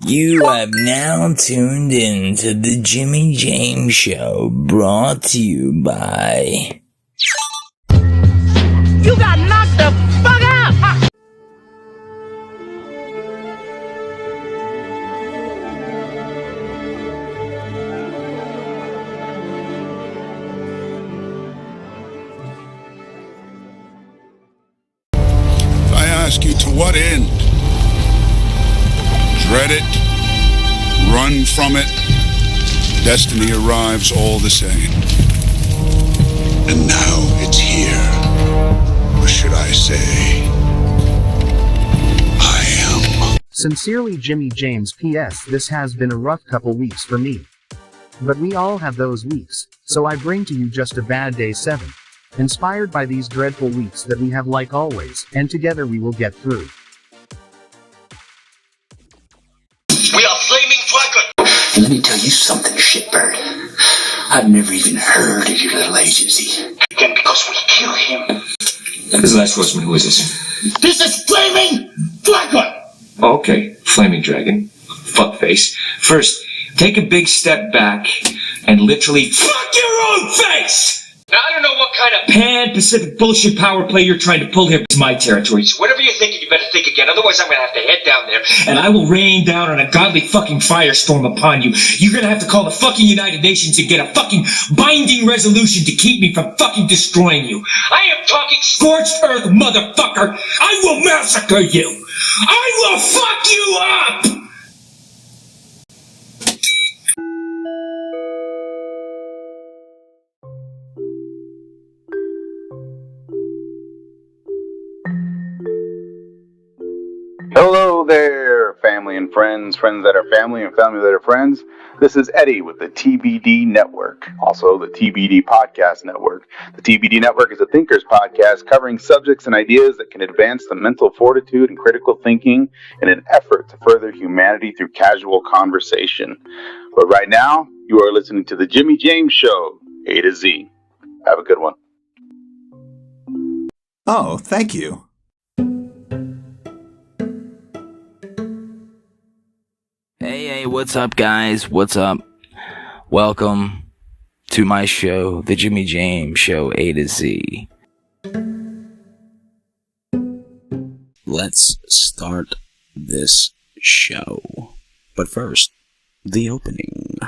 You have now tuned in to the Jimmy James Show, brought to you by... You got knocked the fuck out! I ask you, to what end? Dread it, run from it, destiny arrives all the same. And now it's here. Or should I say, I am. Sincerely, Jimmy James. P.S. This has been a rough couple weeks for me. But we all have those weeks, so I bring to you just a bad day 7. Inspired by these dreadful weeks that we have, like always, and together we will get through. We are flaming dragon! And let me tell you something, shitbird. I've never even heard of your little agency. Again, because we kill him. This last horseman, who is this? This is flaming dragon! Oh, okay, flaming dragon. Fuckface. First, take a big step back and literally fuck your own face! Now, I don't know what kind of Pan-Pacific bullshit power play you're trying to pull here. It's my territory. So whatever you're thinking, you better think again. Otherwise, I'm gonna have to head down there. And I will rain down on a godly fucking firestorm upon you. You're gonna have to call the fucking United Nations and get a fucking binding resolution to keep me from fucking destroying you. I am talking Scorched earth, motherfucker! I will massacre you! I will fuck you up! Hello there, family and friends, friends that are family and family that are friends. This is Eddie with the TBD Network, also the TBD Podcast Network. The TBD Network is a thinkers podcast covering subjects and ideas that can advance the mental fortitude and critical thinking in an effort to further humanity through casual conversation. But right now, you are listening to the Jimmy James Show, A to Z. Have a good one. Oh, thank you. Hey, what's up, guys? What's up? Welcome to my show, the Jimmy James Show, A to Z. Let's start this show. But first, the opening.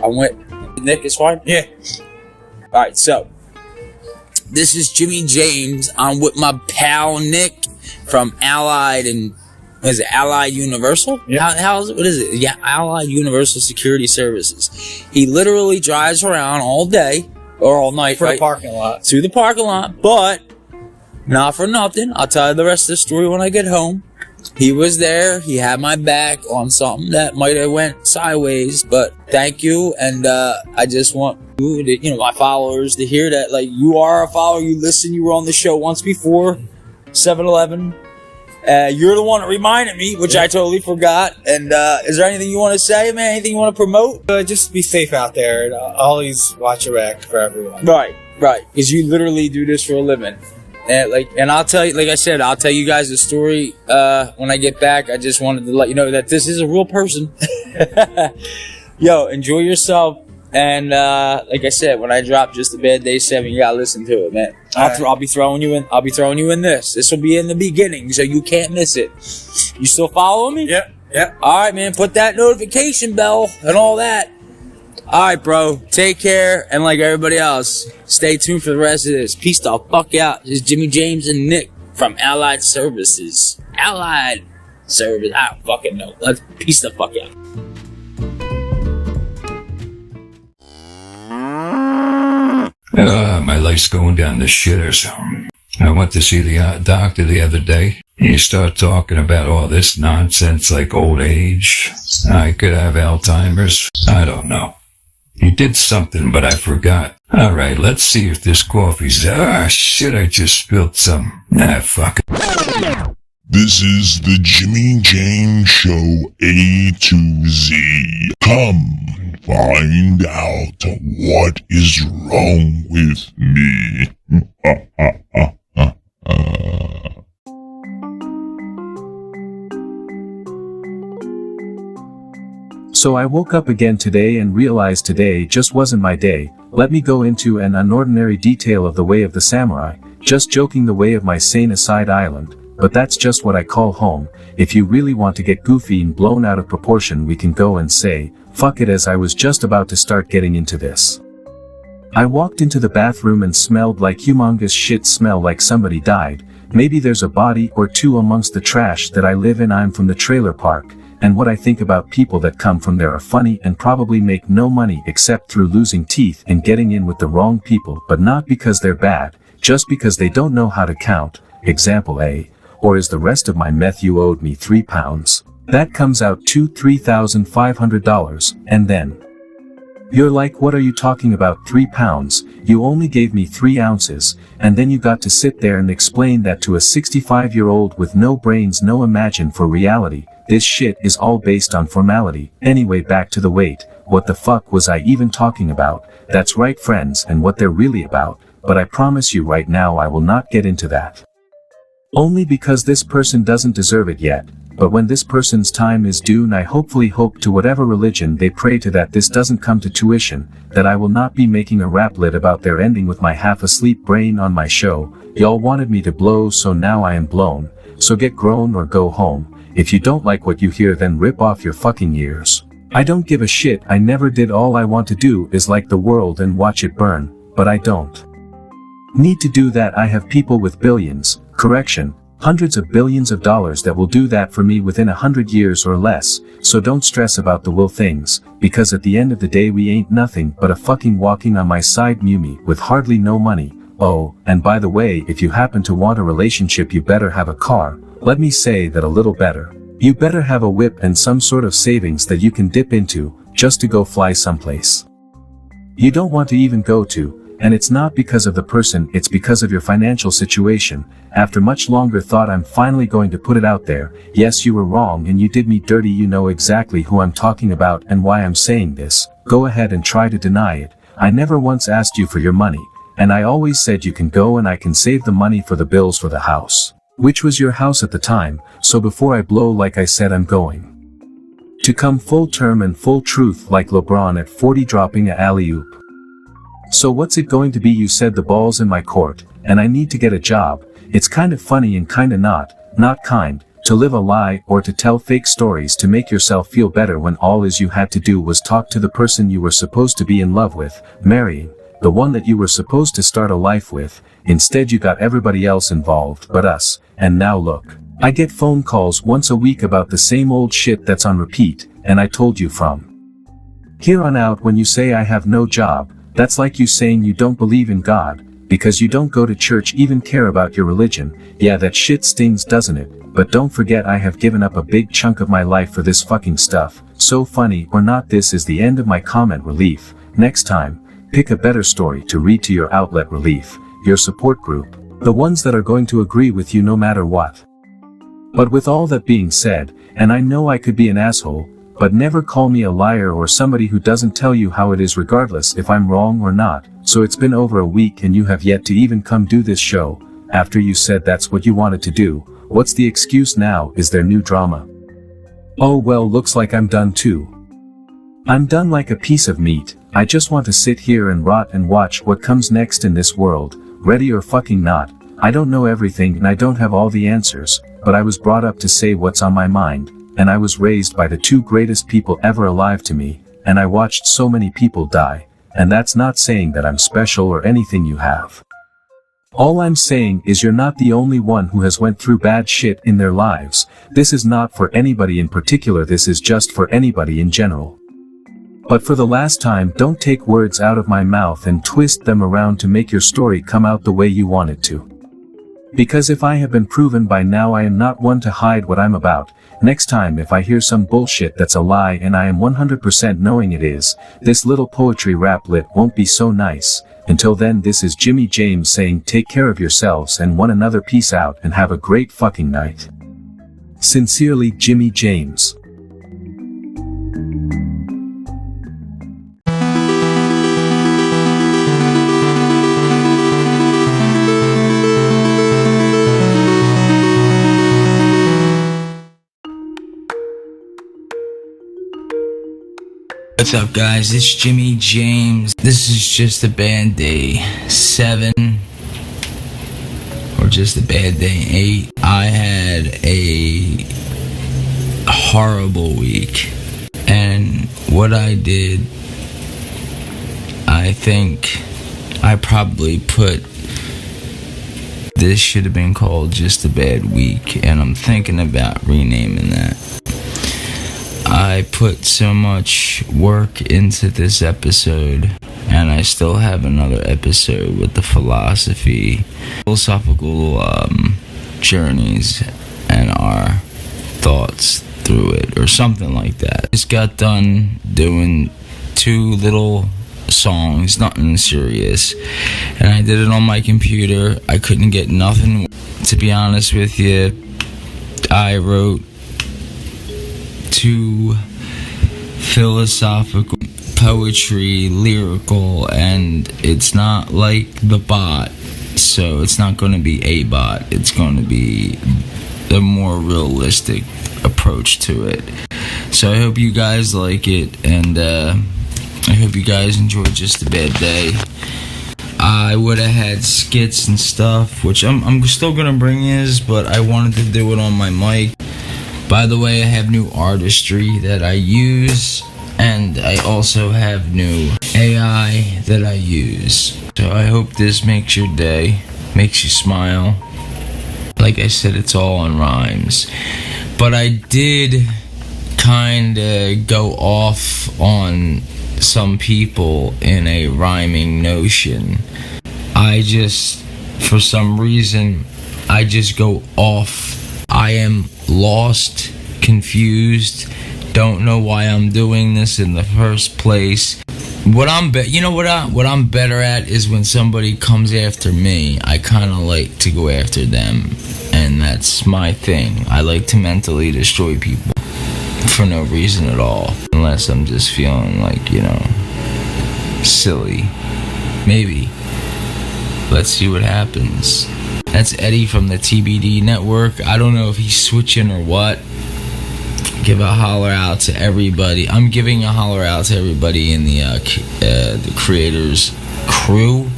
I went. Nick is fine? Yeah. Alright, so this is Jimmy James. I'm with my pal Nick from Allied and is it Allied Universal? Yeah. What is it? Yeah, Allied Universal Security Services. He literally drives around all day or all night for the parking lot. To the parking lot, but not for nothing. I'll tell you the rest of the story when I get home. He was there. He had my back on something that might have went sideways, but thank you. And I just want you to, my followers to hear that, like, you are a follower. You listen. You were on the show once before, 7-Eleven. You're the one that reminded me, which I totally forgot. And is there anything you want to say, man? Anything you want to promote? Just be safe out there. And always watch your back for everyone. Right. Because you literally do this for a living. And I'll tell you, like I said, I'll tell you guys the story when I get back. I just wanted to let you know that this is a real person. Yo, enjoy yourself. And like I said, when I drop Just a Bad Day 7, you gotta listen to it, man. I'll be throwing you in. I'll be throwing you in this. This will be in the beginning, so you can't miss it. You still following me? Yep. Yep. Alright, man, put that notification bell and all that. Alright, bro. Take care, and like everybody else, stay tuned for the rest of this. Peace the fuck out. This is Jimmy James and Nick from Allied Services. Allied Service. I don't fucking know. Let's peace the fuck out. My life's going down the shit or something. I went to see the doctor the other day. You start talking about all this nonsense like old age. I could have Alzheimer's. I don't know. You did something, but I forgot. Alright, let's see if this coffee's... shit, I just spilled some. Fuck it. This is the Jimmy James Show A to Z. Come find out what is wrong with me. So I woke up again today and realized today just wasn't my day. Let me go into an unordinary detail of the way of the samurai, just joking the way of my sane aside island, but that's just what I call home. If you really want to get goofy and blown out of proportion, we can go and say, fuck it, as I was just about to start getting into this. I walked into the bathroom and smelled like humongous shit, smell like somebody died. Maybe there's a body or two amongst the trash that I live in. I'm from the trailer park. And what I think about people that come from there are funny and probably make no money except through losing teeth and getting in with the wrong people, but not because they're bad, just because they don't know how to count. Example A. Or is the rest of my meth you owed me £3? That comes out to $3,500, and then you're like, what are you talking about, £3? You only gave me 3 ounces, and then you got to sit there and explain that to a 65-year-old with no brains, no imagine for reality. This shit is all based on formality. Anyway, back to the weight. What the fuck was I even talking about? That's right, friends, and what they're really about, but I promise you right now I will not get into that. Only because this person doesn't deserve it yet. But when this person's time is due, and I hopefully hope to whatever religion they pray to that this doesn't come to tuition, that I will not be making a raplet about their ending with my half-asleep brain on my show. Y'all wanted me to blow, so now I am blown. So get grown or go home. If you don't like what you hear, then rip off your fucking ears. I don't give a shit, I never did. All I want to do is like the world and watch it burn, but I don't need to do that. I have people with billions, correction, hundreds of billions of dollars that will do that for me within 100 years or less, so don't stress about the will things, because at the end of the day we ain't nothing but a fucking walking on my side mummy with hardly no money. Oh, and by the way, if you happen to want a relationship, you better have a car. Let me say that a little better. You better have a whip and some sort of savings that you can dip into, just to go fly someplace you don't want to even go to, and it's not because of the person, it's because of your financial situation. After much longer thought, I'm finally going to put it out there. Yes, you were wrong and you did me dirty. You know exactly who I'm talking about and why I'm saying this. Go ahead and try to deny it. I never once asked you for your money, and I always said you can go and I can save the money for the bills for the house, which was your house at the time. So before I blow, like I said, I'm going to come full term and full truth like LeBron at 40 dropping a alley-oop. So what's it going to be? You said the ball's in my court, and I need to get a job. It's kind of funny and kinda not kind, to live a lie or to tell fake stories to make yourself feel better when all is you had to do was talk to the person you were supposed to be in love with, marrying, the one that you were supposed to start a life with. Instead you got everybody else involved but us, and now look. I get phone calls once a week about the same old shit that's on repeat, and I told you from here on out, when you say I have no job, that's like you saying you don't believe in God, because you don't go to church, even care about your religion. Yeah, that shit stings, doesn't it? But don't forget, I have given up a big chunk of my life for this fucking stuff. So funny or not, this is the end of my comment relief. Next time, pick a better story to read to your outlet relief, your support group, the ones that are going to agree with you no matter what. But with all that being said, and I know I could be an asshole, but never call me a liar or somebody who doesn't tell you how it is, regardless if I'm wrong or not. So it's been over a week and you have yet to even come do this show, after you said that's what you wanted to do. What's the excuse now? Is there new drama? Oh well, looks like I'm done too. I'm done like a piece of meat. I just want to sit here and rot and watch what comes next in this world, ready or fucking not. I don't know everything and I don't have all the answers, but I was brought up to say what's on my mind, and I was raised by the two greatest people ever alive to me, and I watched so many people die, and that's not saying that I'm special or anything you have. All I'm saying is you're not the only one who has went through bad shit in their lives. This is not for anybody in particular, this is just for anybody in general. But for the last time, don't take words out of my mouth and twist them around to make your story come out the way you want it to. Because if I have been proven by now, I am not one to hide what I'm about. Next time if I hear some bullshit that's a lie and I am 100% knowing it is, this little poetry rap lit won't be so nice. Until then, this is Jimmy James saying take care of yourselves and one another, peace out and have a great fucking night. Sincerely, Jimmy James. What's up, guys? It's Jimmy James. This is just a bad day 7, or just a bad day 8. I had a horrible week, and what I did, I think I probably put, this should have been called just a bad week, and I'm thinking about renaming that. I put so much work into this episode, and I still have another episode with the philosophical journeys and our thoughts through it, or something like that. Just got done doing 2 little songs, nothing serious, and I did it on my computer. I couldn't get nothing. To be honest with you, I wrote 2 philosophical, poetry, lyrical, and it's not like the bot, so it's not going to be a bot, it's going to be a more realistic approach to it. So I hope you guys like it, and I hope you guys enjoyed just a bad day. I would have had skits and stuff, which I'm still going to bring but I wanted to do it on my mic. By the way, I have new artistry that I use, and I also have new AI that I use. So I hope this makes your day, makes you smile. Like I said, it's all on rhymes. But I did kinda go off on some people in a rhyming notion. For some reason, I just go off. I am lost, confused, don't know why I'm doing this in the first place. What I'm better at is when somebody comes after me, I kind of like to go after them, and that's my thing. I like to mentally destroy people for no reason at all, unless I'm just feeling like, silly. Maybe. Let's see what happens. That's Eddie from the TBD network. I don't know if he's switching or what. Give a holler out to everybody. I'm giving a holler out to everybody in the creators crew.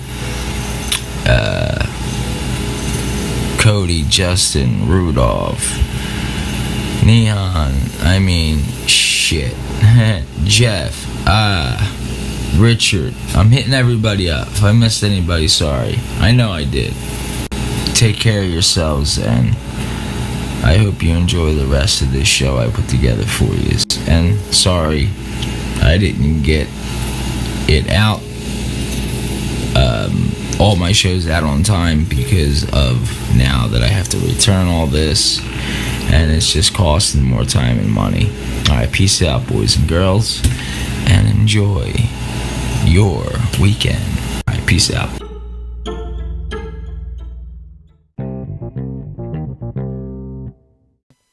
Cody, Justin, Rudolph, Neon. Shit. Jeff. Richard. I'm hitting everybody up. If I missed anybody, sorry. I know I did. Take care of yourselves, and I hope you enjoy the rest of this show I put together for you. And sorry I didn't get it out, all my shows out on time, because of now that I have to return all this, and it's just costing more time and money. Alright, peace out, boys and girls, and enjoy your weekend. Alright, peace out.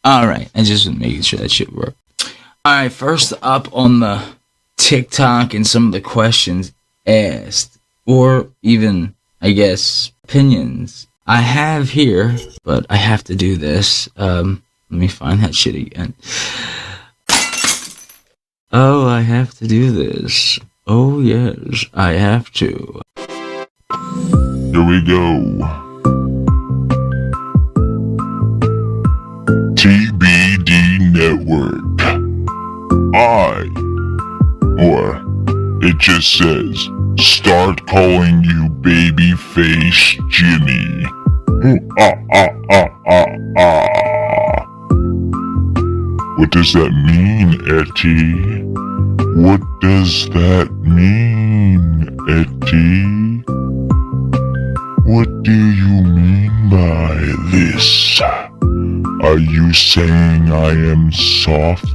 Alright, I just was making sure that shit worked. Alright, first up on the TikTok and some of the questions asked, or even, I guess, opinions I have here, but I have to do this. Let me find that shit again. Oh, I have to do this. Oh, yes, I have to. Here we go. TBD Network. I. Or it just says, start calling you Babyface Jimmy. What does that mean, Etty? What does that mean, Etty? What do you mean by this? Are you saying I am soft?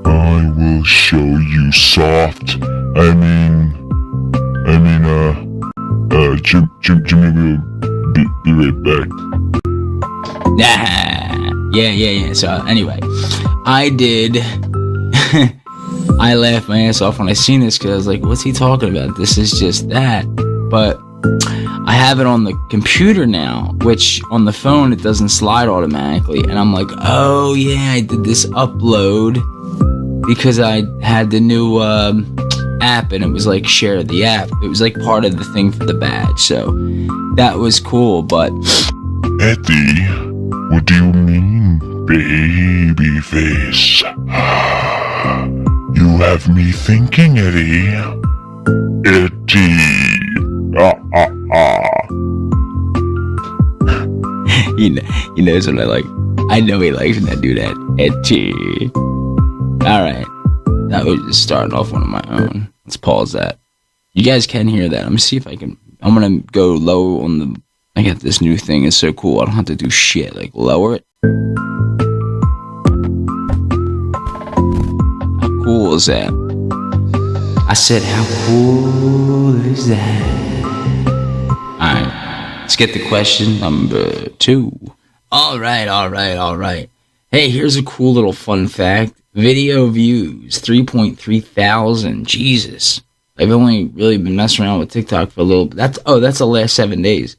I will show you soft. Jimmy will be right back. Yeah. So anyway, I did. I laughed my ass off when I seen this because I was like, what's he talking about? This is just that. But I have it on the computer now, which on the phone it doesn't slide automatically. And I'm like, oh yeah, I did this upload because I had the new app and it was like share the app. It was like part of the thing for the badge. So that was cool, but... Etty, what do you mean, Babyface? You have me thinking, Etty. Etty. He knows what I like. I know he likes when I do that. Etty. Alright. That was just starting off one of my own. Let's pause that. You guys can hear that. I'm gonna see if I can. I'm gonna go low on the... I got this new thing. It's so cool. I don't have to do shit. Like, lower it. How cool is that? I said, how cool is that? Alright. Let's get to question number 2. Alright. Hey, here's a cool little fun fact. Video views, 3.3 thousand. Jesus. I've only really been messing around with TikTok for a little bit. That's the last 7 days.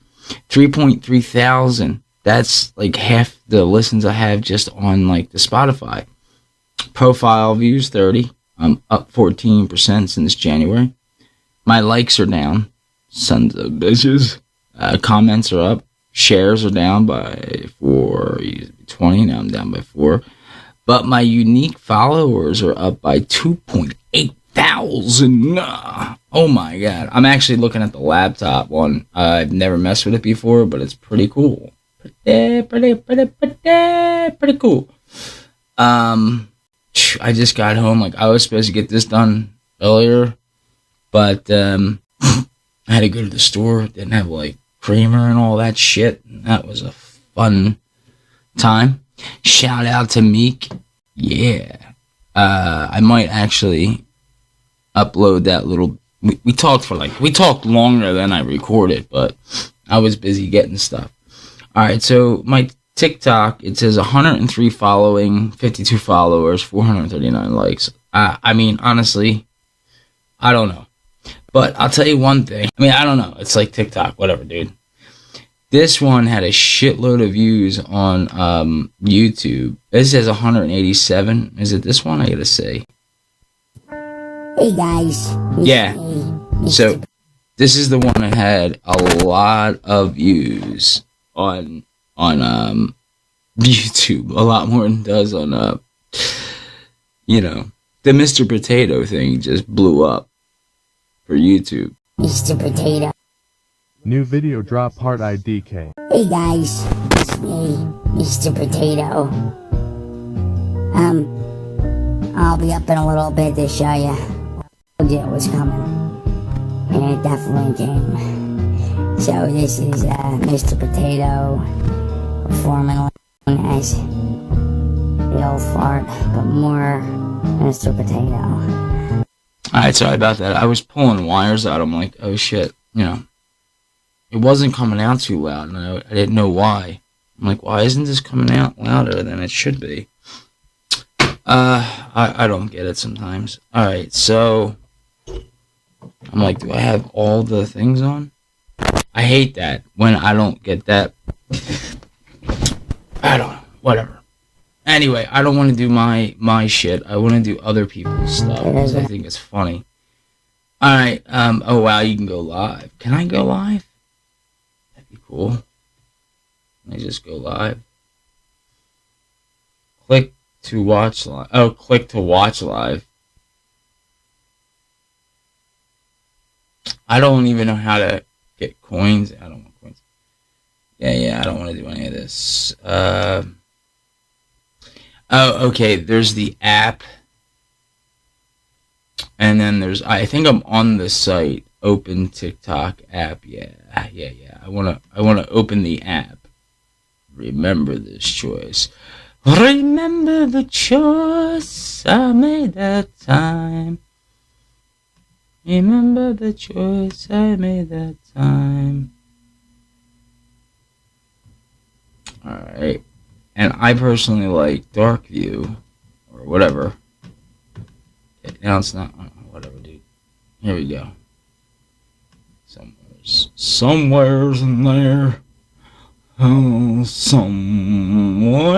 3.3 thousand. That's like half the listens I have just on like the Spotify. Profile views, 30. I'm up 14% since January. My likes are down. Sons of bitches. Comments are up. Shares are down by 4. 20. Now I'm down by 4. But my unique followers are up by 2.8 thousand. Oh my god. I'm actually looking at the laptop one. I've never messed with it before, but it's pretty cool. Pretty cool. I just got home. Like, I was supposed to get this done earlier, but I had to go to the store. Didn't have like creamer and all that shit. That was a fun time. Shout out to Meek. Yeah. I might actually upload that little... We talked longer than I recorded, but I was busy getting stuff. Alright, so my TikTok, it says 103 following, 52 followers, 439 likes. I mean, honestly, I don't know. But I'll tell you one thing. I mean, I don't know. It's like TikTok, whatever, dude. This one had a shitload of views on YouTube. This says 187. Is it this one? I gotta say. Hey guys. Yeah. So this is the one that had a lot of views on YouTube. A lot more than it does on the Mr. Potato thing just blew up for YouTube. Mr. Potato. New video drop part IDK. Hey guys, it's me, Mr. Potato. I'll be up in a little bit to show you. I told you it was coming, and it definitely came. So this is Mr. Potato performing as the old fart, but more Mr. Potato. Alright, sorry about that. I was pulling wires out. I'm like, oh shit, it wasn't coming out too loud, and I didn't know why. I'm like, why isn't this coming out louder than it should be? I don't get it sometimes. Alright, so I'm like, do I have all the things on? I hate that when I don't get that. I don't know. Whatever. Anyway, I don't want to do my shit. I want to do other people's stuff because I think it's funny. Alright, oh wow, you can go live. Can I go live? That'd be cool. Can I just go live? Click to watch live. Oh, click to watch live. I don't even know how to get coins. I don't want coins. Yeah, I don't want to do any of this. Oh, okay, there's the app. And then there's, I think I'm on the site, open TikTok app. Yeah. I wanna open the app. Remember this choice. Remember the choice I made that time. Remember the choice I made that time. Alright. And I personally like dark view. Or whatever. Now it's not. Whatever, dude. Here we go. Somewhere's in there. Oh, somewhere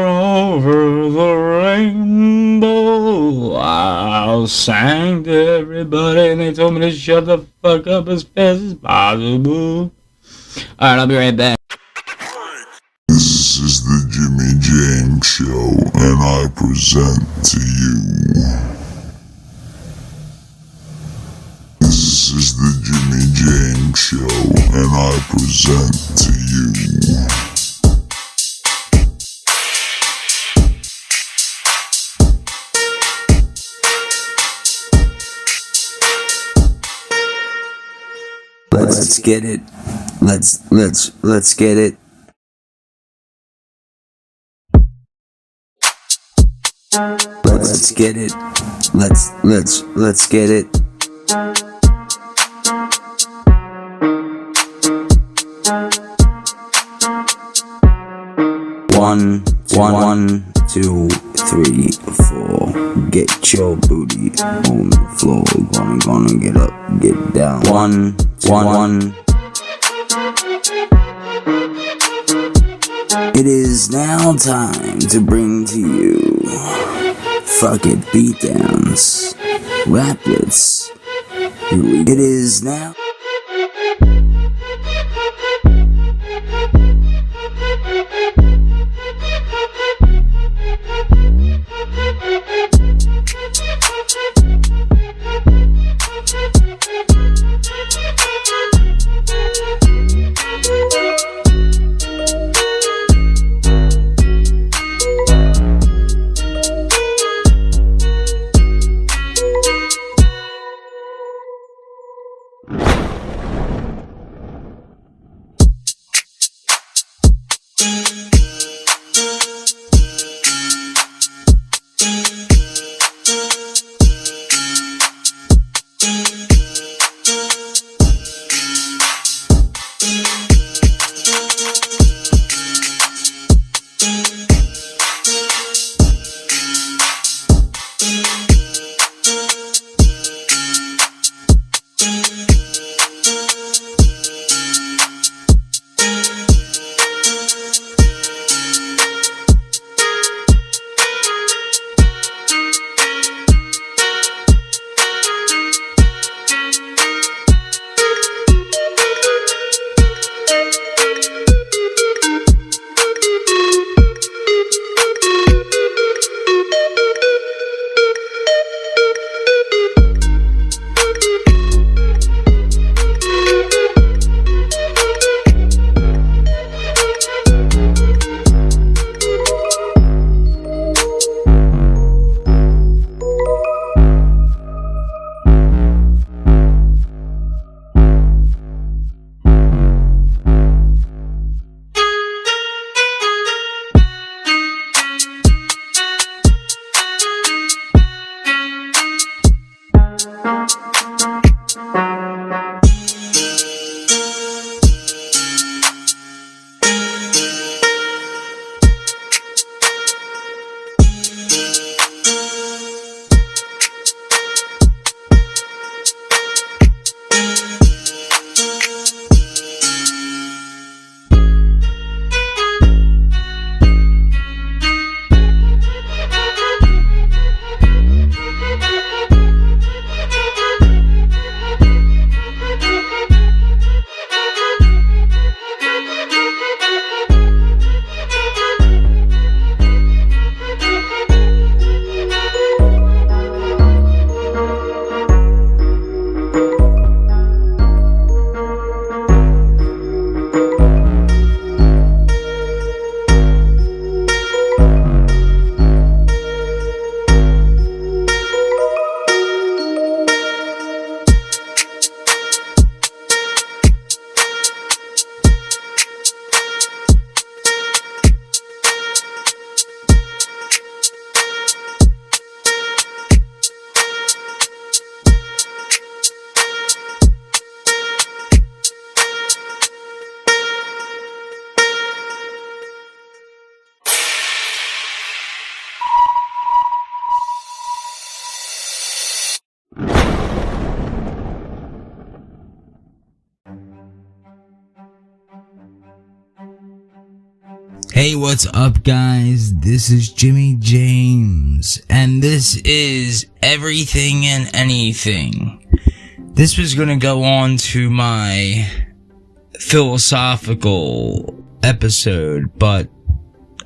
over the rainbow. I sang to everybody and they told me to shut the fuck up as fast as possible. Alright, I'll be right back. This is the Jimmy James Show, and I present to you. This is the Jimmy James Show, and I present to you. Let's get it. Let's get it. Let's get it. Let's get it. One, 2, 3, 4. Get your booty on the floor. Gonna get up, get down. One. It is now time to bring to you Fuck It Beatdowns, Raplets. It is now. Hey, what's up, guys? This is Jimmy James, and this is Everything and Anything. This was gonna go on to my philosophical episode, but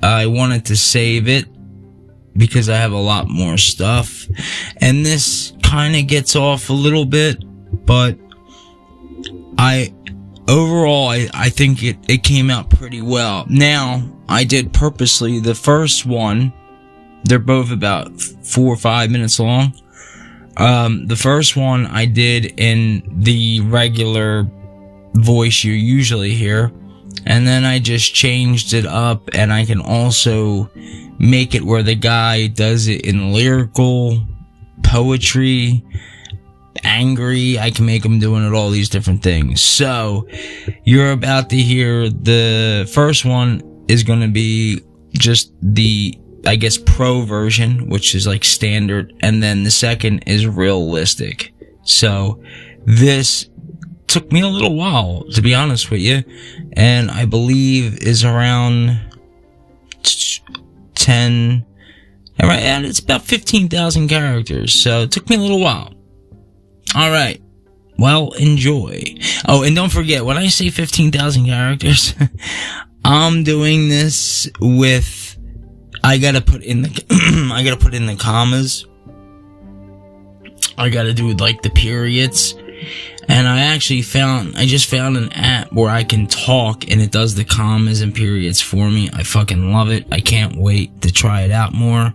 I wanted to save it because I have a lot more stuff, and this kind of gets off a little bit, but overall, I think it came out pretty well. Now, I did purposely the first one. They're both about 4 or 5 minutes long. The first one I did in the regular voice you usually hear. And then I just changed it up, and I can also make it where the guy does it in lyrical, poetry, angry. I can make him doing it all these different things. So you're about to hear the first one is going to be just the, I guess, pro version, which is like standard, and then the second is realistic. So this took me a little while, to be honest with you, and I believe is around 10, and it's about 15,000 characters, so it took me a little while. Alright, well, enjoy. Oh, and don't forget, when I say 15,000 characters, I'm doing this with, I gotta put in the commas. I gotta do like the periods. And I just found an app where I can talk and it does the commas and periods for me. I fucking love it. I can't wait to try it out more.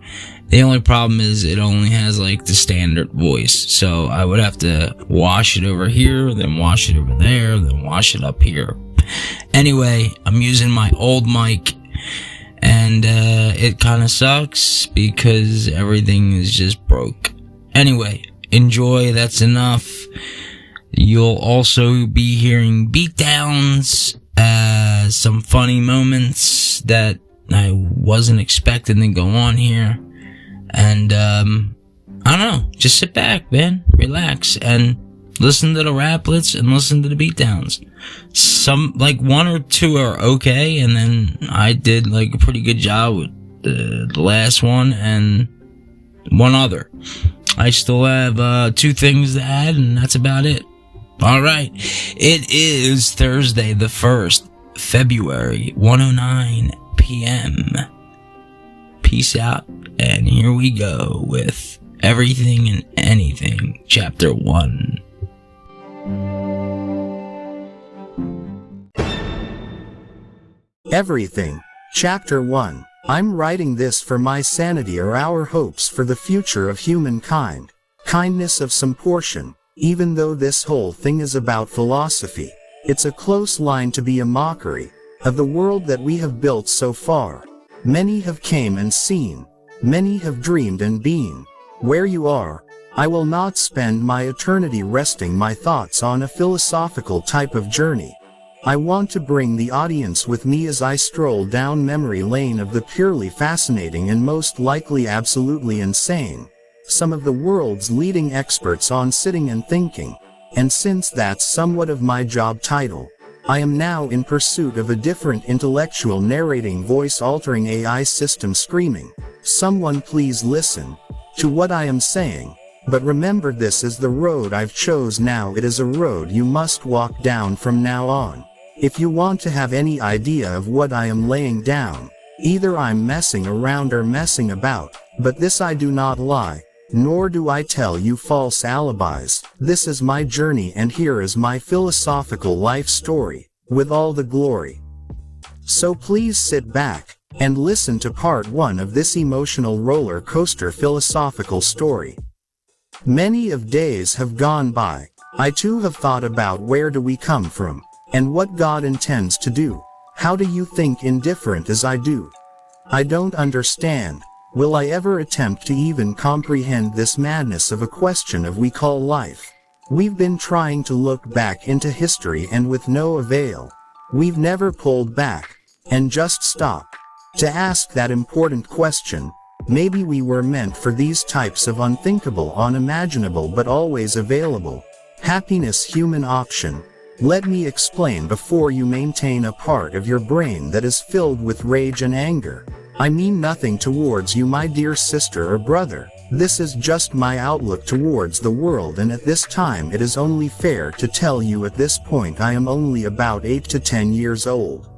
The only problem is it only has like the standard voice. So I would have to wash it over here, then wash it over there, then wash it up here. Anyway, I'm using my old mic, and it kind of sucks because everything is just broke. Anyway, enjoy. That's enough. You'll also be hearing beatdowns, some funny moments that I wasn't expecting to go on here. And, I don't know, just sit back, man, relax, and listen to the raplets and listen to the beatdowns. Some, like, 1 or 2 are okay, and then I did, like, a pretty good job with the last one and one other. I still have, 2 things to add, and that's about it. Alright, it is Thursday the 1st, February, 1:09 p.m. Peace out, and here we go with Everything and Anything, Chapter 1. Everything, Chapter 1. I'm writing this for my sanity or our hopes for the future of humankind. Kindness of some portion. Even though this whole thing is about philosophy, it's a close line to be a mockery of the world that we have built so far. Many have came and seen. Many have dreamed and been. Where you are, I will not spend my eternity resting my thoughts on a philosophical type of journey. I want to bring the audience with me as I stroll down memory lane of the purely fascinating and most likely absolutely insane. Some of the world's leading experts on sitting and thinking, and since that's somewhat of my job title, I am now in pursuit of a different intellectual narrating voice-altering AI system screaming, "Someone please listen to what I am saying, but remember this is the road I've chose now, it is a road you must walk down from now on. If you want to have any idea of what I am laying down, either I'm messing around or messing about, but this I do not lie. Nor do I tell you false alibis. This is my journey, and here is my philosophical life story, with all the glory. So please sit back, and listen to part 1 of this emotional roller coaster philosophical story. Many of days have gone by. I too have thought about where do we come from, and what God intends to do. How do you think indifferent as I do? I don't understand. Will I ever attempt to even comprehend this madness of a question of we call life? We've been trying to look back into history and with no avail. We've never pulled back, and just stopped to ask that important question. Maybe we were meant for these types of unthinkable, unimaginable but always available happiness human option. Let me explain before you maintain a part of your brain that is filled with rage and anger. I mean nothing towards you, my dear sister or brother. This is just my outlook towards the world, and at this time it is only fair to tell you at this point I am only about 8 to 10 years old.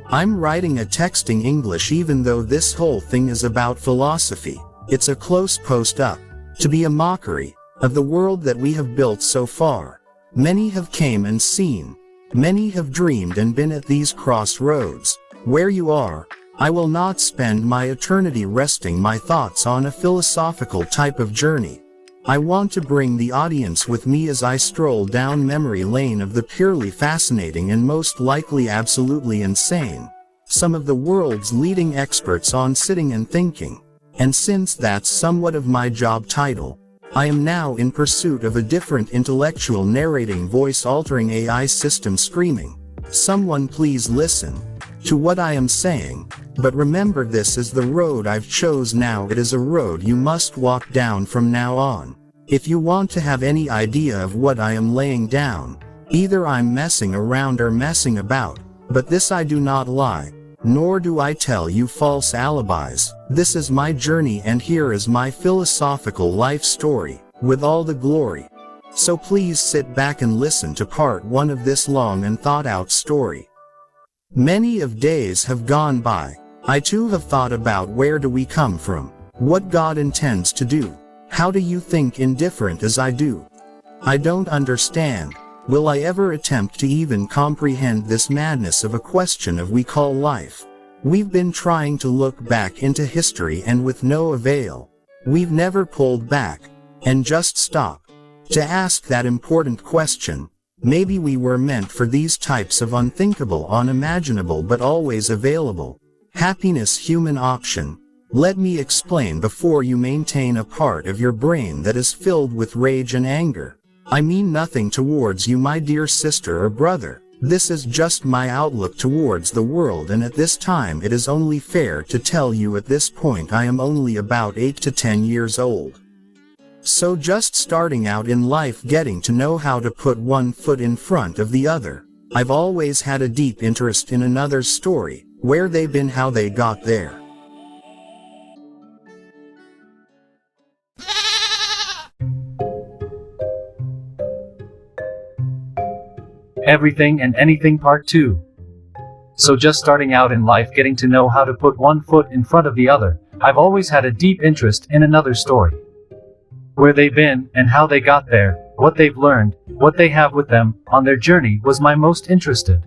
I'm writing a texting English even though this whole thing is about philosophy. It's a close post up, to be a mockery of the world that we have built so far. Many have came and seen. Many have dreamed and been at these crossroads. Where you are, I will not spend my eternity resting my thoughts on a philosophical type of journey. I want to bring the audience with me as I stroll down memory lane of the purely fascinating and most likely absolutely insane. Some of the world's leading experts on sitting and thinking. And since that's somewhat of my job title, I am now in pursuit of a different intellectual narrating voice-altering AI system screaming, "Someone please listen to what I am saying." But remember, this is the road I've chose now. It is a road you must walk down from now on. If you want to have any idea of what I am laying down, either I'm messing around or messing about, but this I do not lie, nor do I tell you false alibis. This is my journey, and here is my philosophical life story, with all the glory. So please sit back and listen to part 1 of this long and thought-out story. Many of days have gone by. I too have thought about where do we come from, what God intends to do. How do you think indifferent as I do? I don't understand. Will I ever attempt to even comprehend this madness of a question of we call life? We've been trying to look back into history and with no avail. We've never pulled back and just stopped to ask that important question. Maybe we were meant for these types of unthinkable, unimaginable but always available happiness human option. Let me explain before you maintain a part of your brain that is filled with rage and anger. I mean nothing towards you, my dear sister or brother. This is just my outlook towards the world, and at this time it is only fair to tell you at this point I am only about 8 to 10 years old. So just starting out in life, getting to know how to put one foot in front of the other. I've always had a deep interest in another's story, where they've been, how they got there. Everything and Anything Part 2. So just starting out in life, getting to know how to put one foot in front of the other, I've always had a deep interest in another's story. Where they've been, and how they got there, what they've learned, what they have with them, on their journey was my most interested.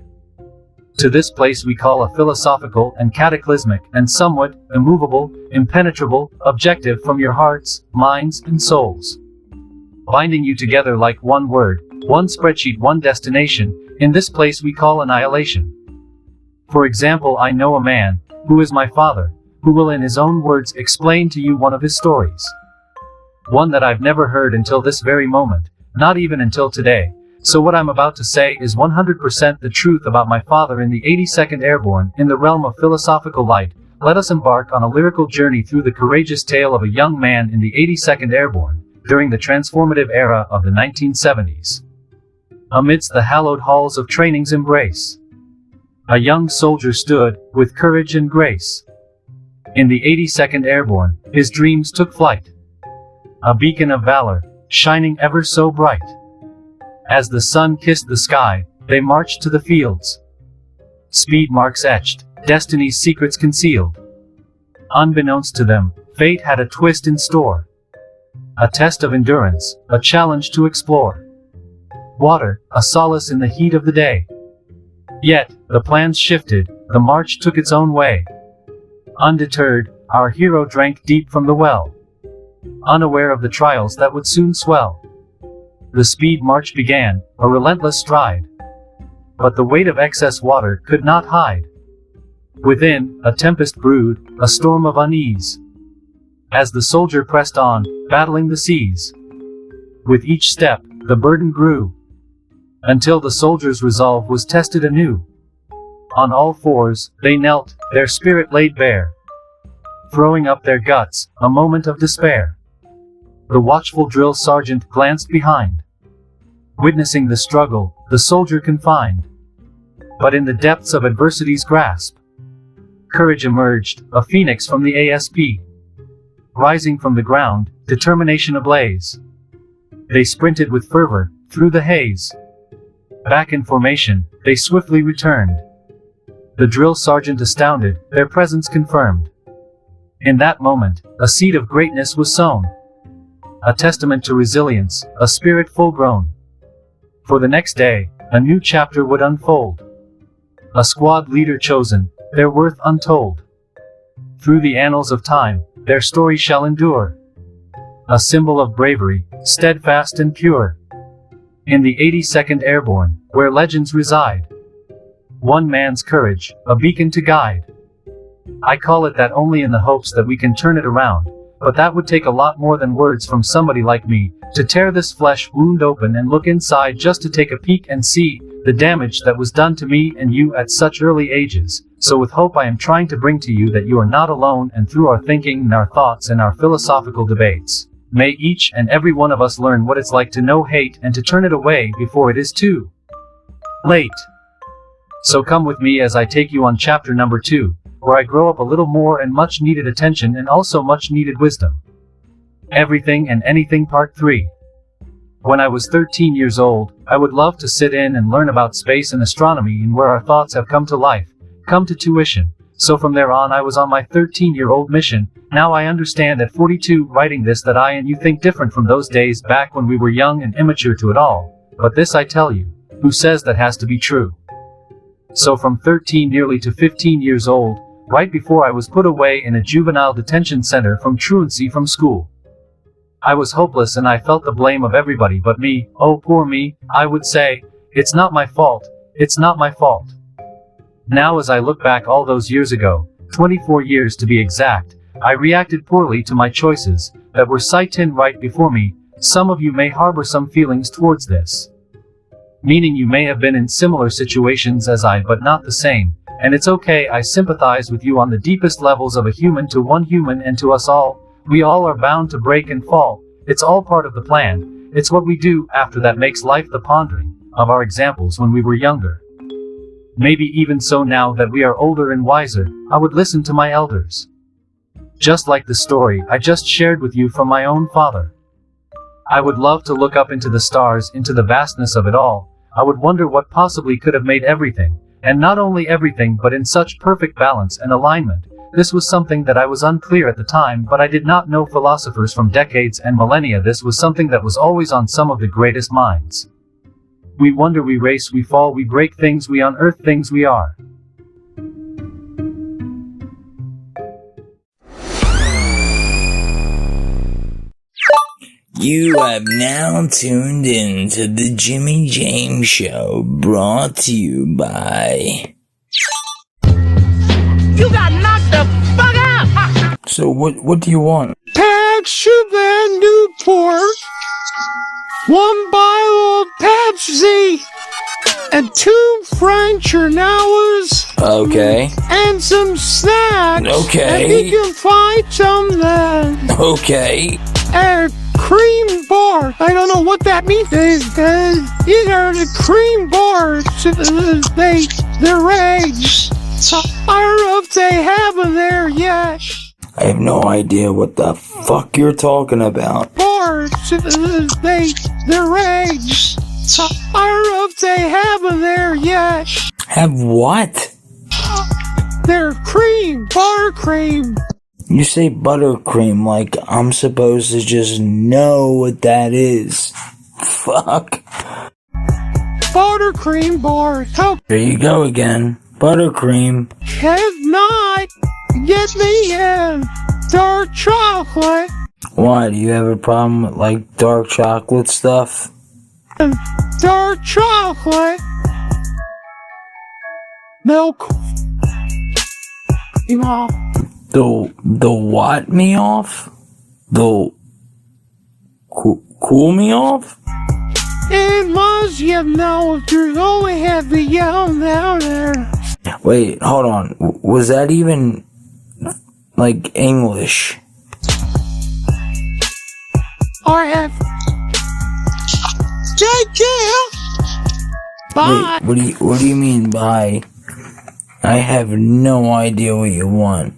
To this place we call a philosophical and cataclysmic and somewhat immovable, impenetrable, objective from your hearts, minds, and souls. Binding you together like one word, one spreadsheet, one destination. In this place we call annihilation. For example, I know a man, who is my father, who will in his own words explain to you one of his stories. One that I've never heard until this very moment, not even until today. So what I'm about to say is 100% the truth about my father in the 82nd Airborne. In the realm of philosophical light, let us embark on a lyrical journey through the courageous tale of a young man in the 82nd Airborne, during the transformative era of the 1970s. Amidst the hallowed halls of training's embrace, a young soldier stood, with courage and grace. In the 82nd Airborne, his dreams took flight. A beacon of valor, shining ever so bright. As the sun kissed the sky, they marched to the fields. Speed marks etched, destiny's secrets concealed. Unbeknownst to them, fate had a twist in store. A test of endurance, a challenge to explore. Water, a solace in the heat of the day. Yet, the plans shifted, the march took its own way. Undeterred, our hero drank deep from the well, unaware of the trials that would soon swell. The speed march began, a relentless stride. But the weight of excess water could not hide. Within, a tempest brewed, a storm of unease. As the soldier pressed on, battling the seas. With each step, the burden grew, until the soldier's resolve was tested anew. On all fours, they knelt, their spirit laid bare, throwing up their guts, a moment of despair. The watchful drill sergeant glanced behind, witnessing the struggle, the soldier confined. But in the depths of adversity's grasp, courage emerged, a phoenix from the ASP. Rising from the ground, determination ablaze. They sprinted with fervor, through the haze. Back in formation, they swiftly returned. The drill sergeant astounded, their presence confirmed. In that moment, a seed of greatness was sown. A testament to resilience, a spirit full grown. For the next day, a new chapter would unfold. A squad leader chosen, their worth untold. Through the annals of time, their story shall endure. A symbol of bravery, steadfast and pure. In the 82nd Airborne, where legends reside. One man's courage, a beacon to guide. I call it that only in the hopes that we can turn it around, but that would take a lot more than words from somebody like me, to tear this flesh wound open and look inside just to take a peek and see the damage that was done to me and you at such early ages. So with hope I am trying to bring to you that you are not alone, and through our thinking and our thoughts and our philosophical debates, may each and every one of us learn what it's like to know hate and to turn it away before it is too late. So come with me as I take you on chapter number 2, where I grow up a little more and much needed attention and also much needed wisdom. Everything and Anything Part 3. When I was 13 years old, I would love to sit in and learn about space and astronomy and where our thoughts have come to life, come to tuition. So from there on I was on my 13-year-old mission. Now I understand at 42 writing this that I and you think different from those days back when we were young and immature to it all. But this I tell you, who says that has to be true? So from 13 nearly to 15 years old, right before I was put away in a juvenile detention center from truancy from school, I was hopeless and I felt the blame of everybody but me. Oh poor me, I would say, it's not my fault, it's not my fault. Now as I look back all those years ago, 24 years to be exact, I reacted poorly to my choices that were set in right before me. Some of you may harbor some feelings towards this, meaning you may have been in similar situations as I, but not the same. And it's okay, I sympathize with you on the deepest levels of a human to one human and to us all. We all are bound to break and fall. It's all part of the plan. It's what we do after that makes life the pondering of our examples when we were younger. Maybe even so now that we are older and wiser, I would listen to my elders. Just like the story I just shared with you from my own father. I would love to look up into the stars, into the vastness of it all. I would wonder what possibly could have made everything, and not only everything but in such perfect balance and alignment. This was something that I was unclear at the time, but I did not know philosophers from decades and millennia. This was something that was always on some of the greatest minds. We wonder, we race, we fall, we break things, we unearth things, we are. You have now tuned in to the Jimmy James Show, brought to you by... You got knocked the fuck out! So what do you want? Packs of that Newport, 1 bottle of Pepsi, and 2 French Ornelas. Okay. And some snacks. Okay. And you can find some then. Okay. And cream bar. I don't know what that means. These are the cream bars. They're eggs. So I don't know if they have them there yet. I have no idea what the fuck you're talking about. Bars. They're eggs. So I don't know if they have them there yet. Have what? They're cream. Buttercream. You say buttercream like I'm supposed to just know what that is. Fuck. Buttercream bars. How? There you go again. Buttercream. If not, get me dark chocolate. Why? Do you have a problem with like dark chocolate stuff? Dark chocolate. Milk. You know. The what me off? The cool me off? It must, you know, if there's only have the yum down there. Wait, hold on. Was that even like English? I have. Thank you. Bye. Wait, what do you mean by? I have no idea what you want.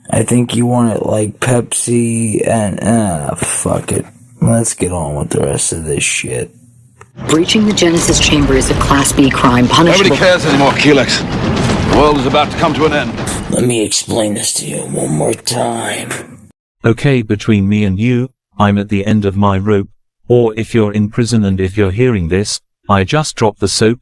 I think you want it like Pepsi and fuck it. Let's get on with the rest of this shit. Breaching the Genesis chamber is a Class B crime punishable. Nobody cares anymore, Keelix. The world is about to come to an end. Let me explain this to you one more time. Okay, between me and you, I'm at the end of my rope. Or if you're in prison and if you're hearing this, I just dropped the soap.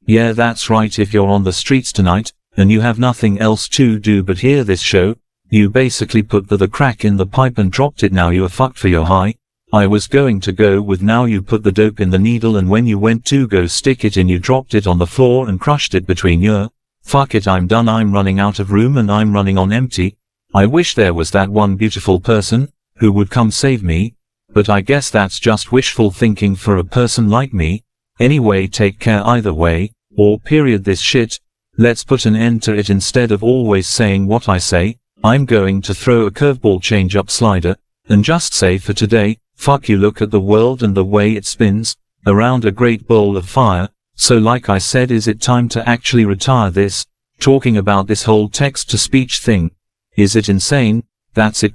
Yeah, that's right, if you're on the streets tonight, and you have nothing else to do but hear this show, you basically put the crack in the pipe and dropped it. Now you're fucked for your high. I was going to go with now you put the dope in the needle, and when you went to go stick it in you dropped it on the floor and crushed it between your... Fuck it, I'm done, I'm running out of room and I'm running on empty. I wish there was that one beautiful person who would come save me, but I guess that's just wishful thinking for a person like me. Anyway, take care either way, or period this shit. Let's put an end to it instead of always saying what I say. I'm going to throw a curveball change-up slider, and just say for today, fuck you, look at the world and the way it spins, around a great bowl of fire. So like I said, is it time to actually retire this, talking about this whole text-to-speech thing? Is it insane? That's it ?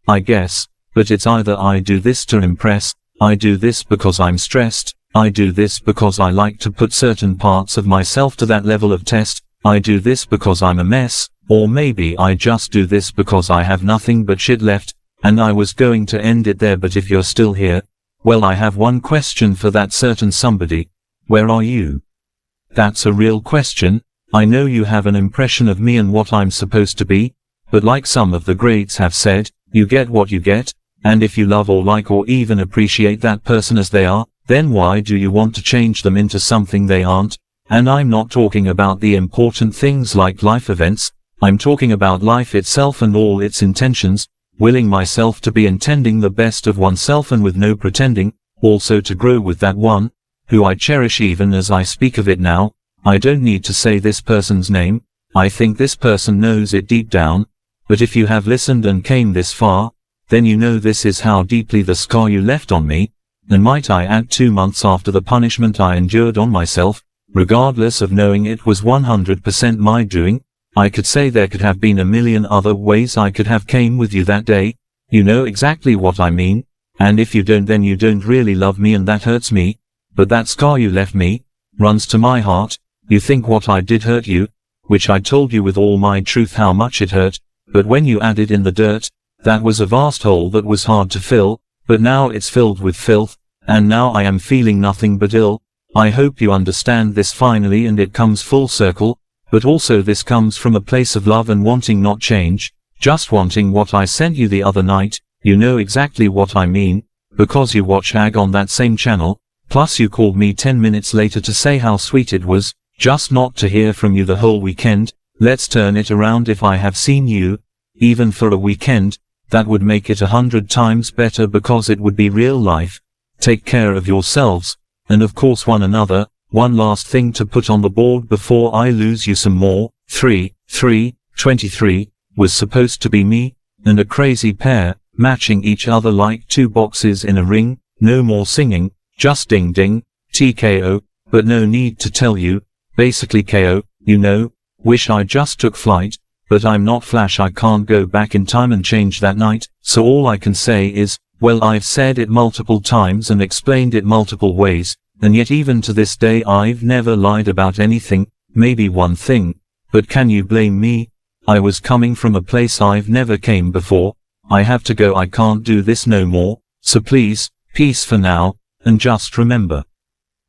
I guess, but it's either I do this to impress, I do this because I'm stressed, I do this because I like to put certain parts of myself to that level of test, I do this because I'm a mess, or maybe I just do this because I have nothing but shit left. And I was going to end it there, but if you're still here, well, I have one question for that certain somebody. Where are you? That's a real question. I know you have an impression of me and what I'm supposed to be, but like some of the greats have said, you get what you get, and if you love or like or even appreciate that person as they are, then why do you want to change them into something they aren't? And I'm not talking about the important things like life events, I'm talking about life itself and all its intentions. Willing myself to be intending the best of oneself and with no pretending, also to grow with that one, who I cherish even as I speak of it now. I don't need to say this person's name, I think this person knows it deep down, but if you have listened and came this far, then you know this is how deeply the scar you left on me, and might I add 2 months after the punishment I endured on myself, regardless of knowing it was 100% my doing. I could say there could have been a million other ways I could have came with you that day. You know exactly what I mean, and if you don't, then you don't really love me, and that hurts me. But that scar you left me runs to my heart. You think what I did hurt you, which I told you with all my truth how much it hurt, but when you added in the dirt, that was a vast hole that was hard to fill, but now it's filled with filth, and now I am feeling nothing but ill. I hope you understand this finally, and it comes full circle. But also this comes from a place of love and wanting, not change, just wanting what I sent you the other night. You know exactly what I mean, because you watch AG on that same channel, plus you called me 10 minutes later to say how sweet it was, just not to hear from you the whole weekend. Let's turn it around. If I have seen you, even for a weekend, that would make it 100 times better because it would be real life. Take care of yourselves, and of course one another. One last thing to put on the board before I lose you some more. 23 was supposed to be me and a crazy pair, matching each other like 2 boxes in a ring. No more singing, just ding ding, TKO, but no need to tell you, basically KO, you know. Wish I just took flight, but I'm not Flash, I can't go back in time and change that night, so all I can say is, well, I've said it multiple times and explained it multiple ways. And yet even to this day I've never lied about anything, maybe one thing, but can you blame me? I was coming from a place I've never came before. I have to go, I can't do this no more, so please, peace for now, and just remember.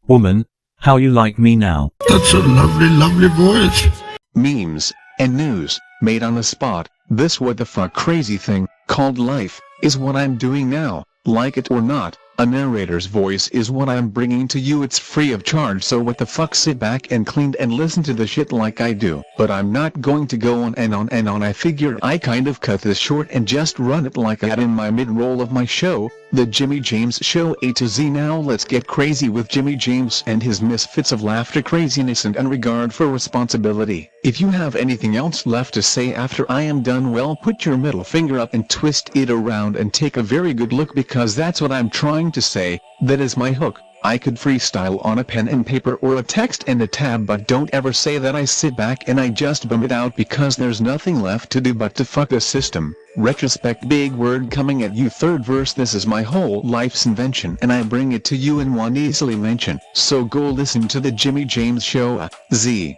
Woman, how you like me now? That's a lovely, lovely voice. Memes and news made on the spot. This what the fuck crazy thing called life is what I'm doing now. Like it or not, a narrator's voice is what I'm bringing to you. It's free of charge, so what the fuck, sit back and clean and listen to the shit like I do. But I'm not going to go on and on and on. I figured I kind of cut this short and just run it like I had in my mid-roll of my show, The Jimmy James Show A to Z. Now let's get crazy with Jimmy James and his misfits of laughter, craziness and unregard for responsibility. If you have anything else left to say after I am done, well, put your middle finger up and twist it around and take a very good look, because that's what I'm trying to say. That is my hook. I could freestyle on a pen and paper or a text and a tab, but don't ever say that I sit back and I just bum it out because there's nothing left to do but to fuck the system. Retrospect, big word coming at you. Third verse, this is my whole life's invention and I bring it to you in one easily mention. So go listen to the Jimmy James Show, Z.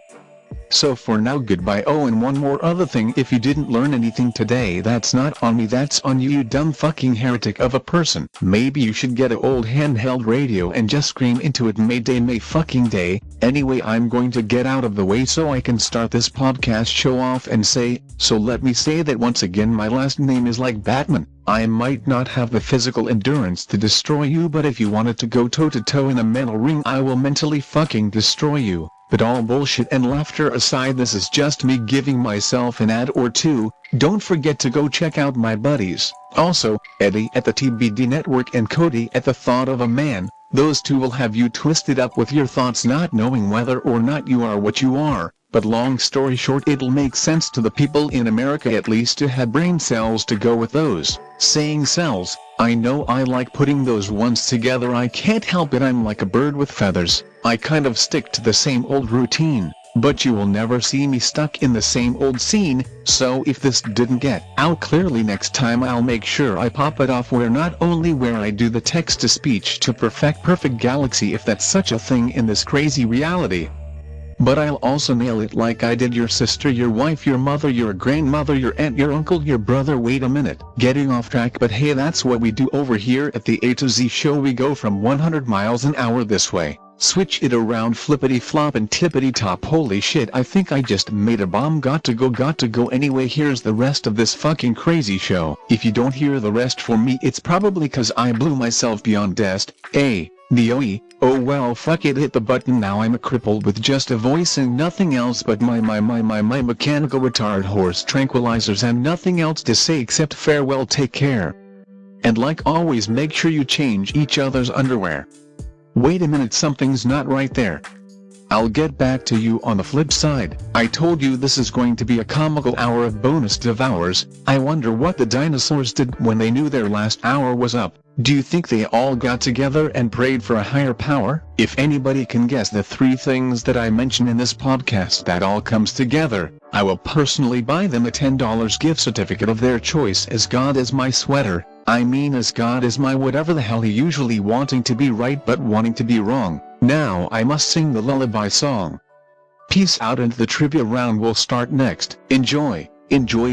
So for now, goodbye. Oh, and one more other thing, if you didn't learn anything today, that's not on me, that's on you, you dumb fucking heretic of a person. Maybe you should get an old handheld radio and just scream into it, Mayday, May fucking day. Anyway, I'm going to get out of the way so I can start this podcast show off and say, so let me say that once again, my last name is like Batman. I might not have the physical endurance to destroy you, but if you wanted to go toe to toe in a metal ring, I will mentally fucking destroy you. But all bullshit and laughter aside, this is just me giving myself an ad or two. Don't forget to go check out my buddies. Also, Eddie at the TBD Network and Cody at the Thought of a Man. Those two will have you twisted up with your thoughts, not knowing whether or not you are what you are. But long story short, it'll make sense to the people in America at least to have brain cells to go with those. Saying cells, I know I like putting those ones together, I can't help it, I'm like a bird with feathers. I kind of stick to the same old routine, but you will never see me stuck in the same old scene, so if this didn't get out clearly, next time I'll make sure I pop it off where not only where I do the text-to-speech to perfect galaxy, if that's such a thing in this crazy reality, but I'll also nail it like I did your sister, your wife, your mother, your grandmother, your aunt, your uncle, your brother. Wait a minute, getting off track, but hey, that's what we do over here at the A to Z show. We go from 100 miles an hour this way, switch it around, flippity flop and tippity top. Holy shit, I think I just made a bomb. Got to go. Anyway, here's the rest of this fucking crazy show. If you don't hear the rest for me, it's probably cause I blew myself beyond dest. Oh well, fuck it, hit the button. Now I'm a cripple with just a voice and nothing else but my mechanical retard horse tranquilizers, and nothing else to say except farewell, take care. And like always, make sure you change each other's underwear. Wait a minute, something's not right there. I'll get back to you on the flip side. I told you this is going to be a comical hour of bonus devours. I wonder what the dinosaurs did when they knew their last hour was up. Do you think they all got together and prayed for a higher power? If anybody can guess the 3 things that I mention in this podcast that all comes together, I will personally buy them a $10 gift certificate of their choice. As God is my sweater, I mean as God is my whatever the hell he usually wanting to be right but wanting to be wrong. Now I must sing the lullaby song. Peace out, and the trivia round will start next. Enjoy,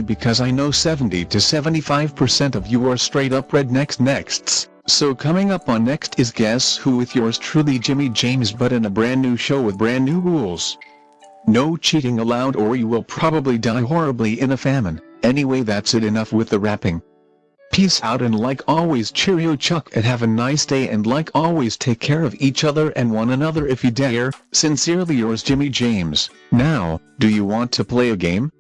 because I know 70 to 75% of you are straight up rednecks. So coming up on next is Guess Who with yours truly, Jimmy James, but in a brand new show with brand new rules. No cheating allowed or you will probably die horribly in a famine. Anyway, that's it, enough with the rapping. Peace out, and like always, cheerio Chuck, and have a nice day, and like always, take care of each other and one another if you dare. Sincerely yours, Jimmy James. Now, do you want to play a game?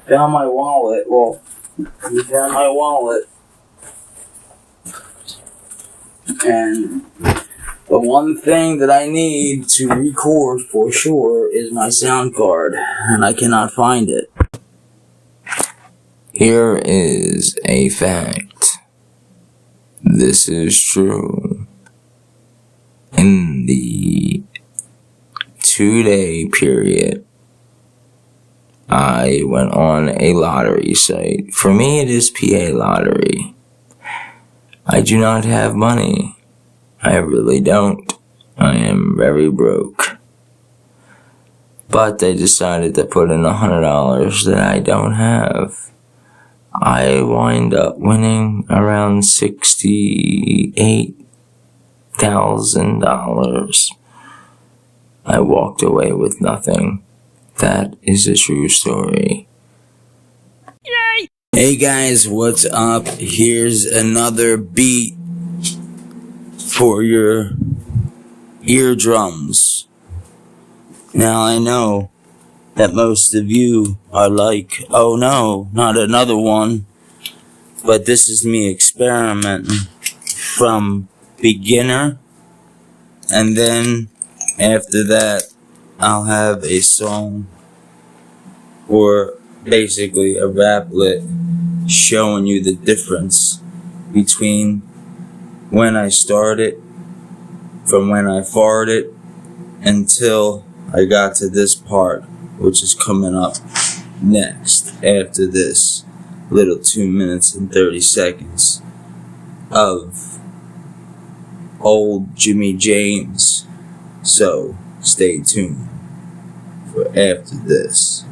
found my wallet. Well, he found my wallet. And the one thing that I need to record for sure is my sound card, and I cannot find it. Here is a fact. This is true. In the 2-day period, I went on a lottery site. For me, it is PA Lottery. I do not have money. I really don't. I am very broke. But they decided to put in $100 that I don't have. I wind up winning around $68,000. I walked away with nothing. That is a true story. Yay! Hey guys, what's up? Here's another beat for your eardrums. Now I know that most of you are like, oh no, not another one. But this is me experimenting from beginner, and then after that I'll have a song or basically a raplet showing you the difference between when I started, from when I farted until I got to this part, which is coming up next after this little 2 minutes and 30 seconds of old Jimmy James. So stay tuned for after this.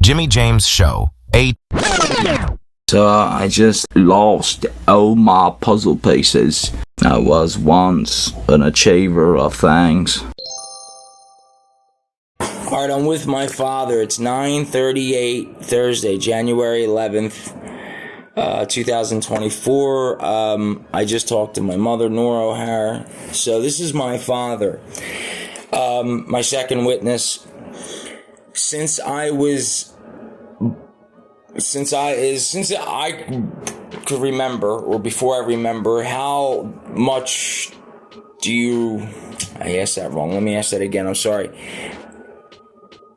Jimmy James Show. So I just lost all my puzzle pieces. I was once an achiever of things. Alright, I'm with my father. It's 9:38 Thursday, January 11th, 2024. I just talked to my mother, Nora O'Hara. So this is my father, my second witness. Since I was since I could remember, or before I remember, how much do you... I asked that wrong. Let me ask that again. I'm sorry.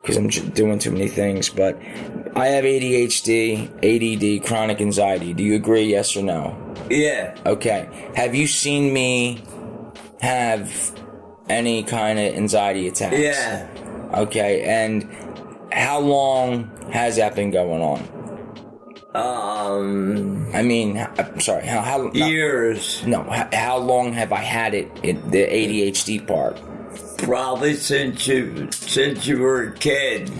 Because I'm doing too many things. But I have ADHD, ADD, chronic anxiety. Do you agree, yes or no? Yeah. Okay. Have you seen me have any kind of anxiety attacks? Yeah. Okay. And how long has that been going on? I mean, I'm sorry, how years. No, how long have I had it, the ADHD part? Probably since you were a kid.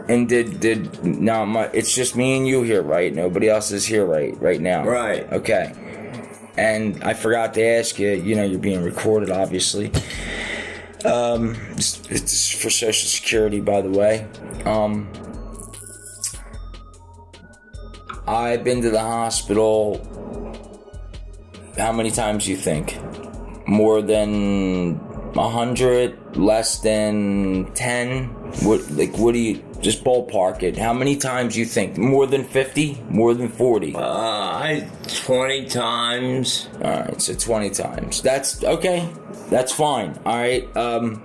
And it's just me and you here, right? Nobody else is here right now. Right. Okay. And I forgot to ask you, you're being recorded, obviously. It's for Social Security, by the way. I've been to the hospital, how many times do you think? More than 100? Less than 10? What do you, just ballpark it. How many times you think? More than 50? More than 40? 20 times. Alright, so 20 times. That's, okay. That's fine, alright?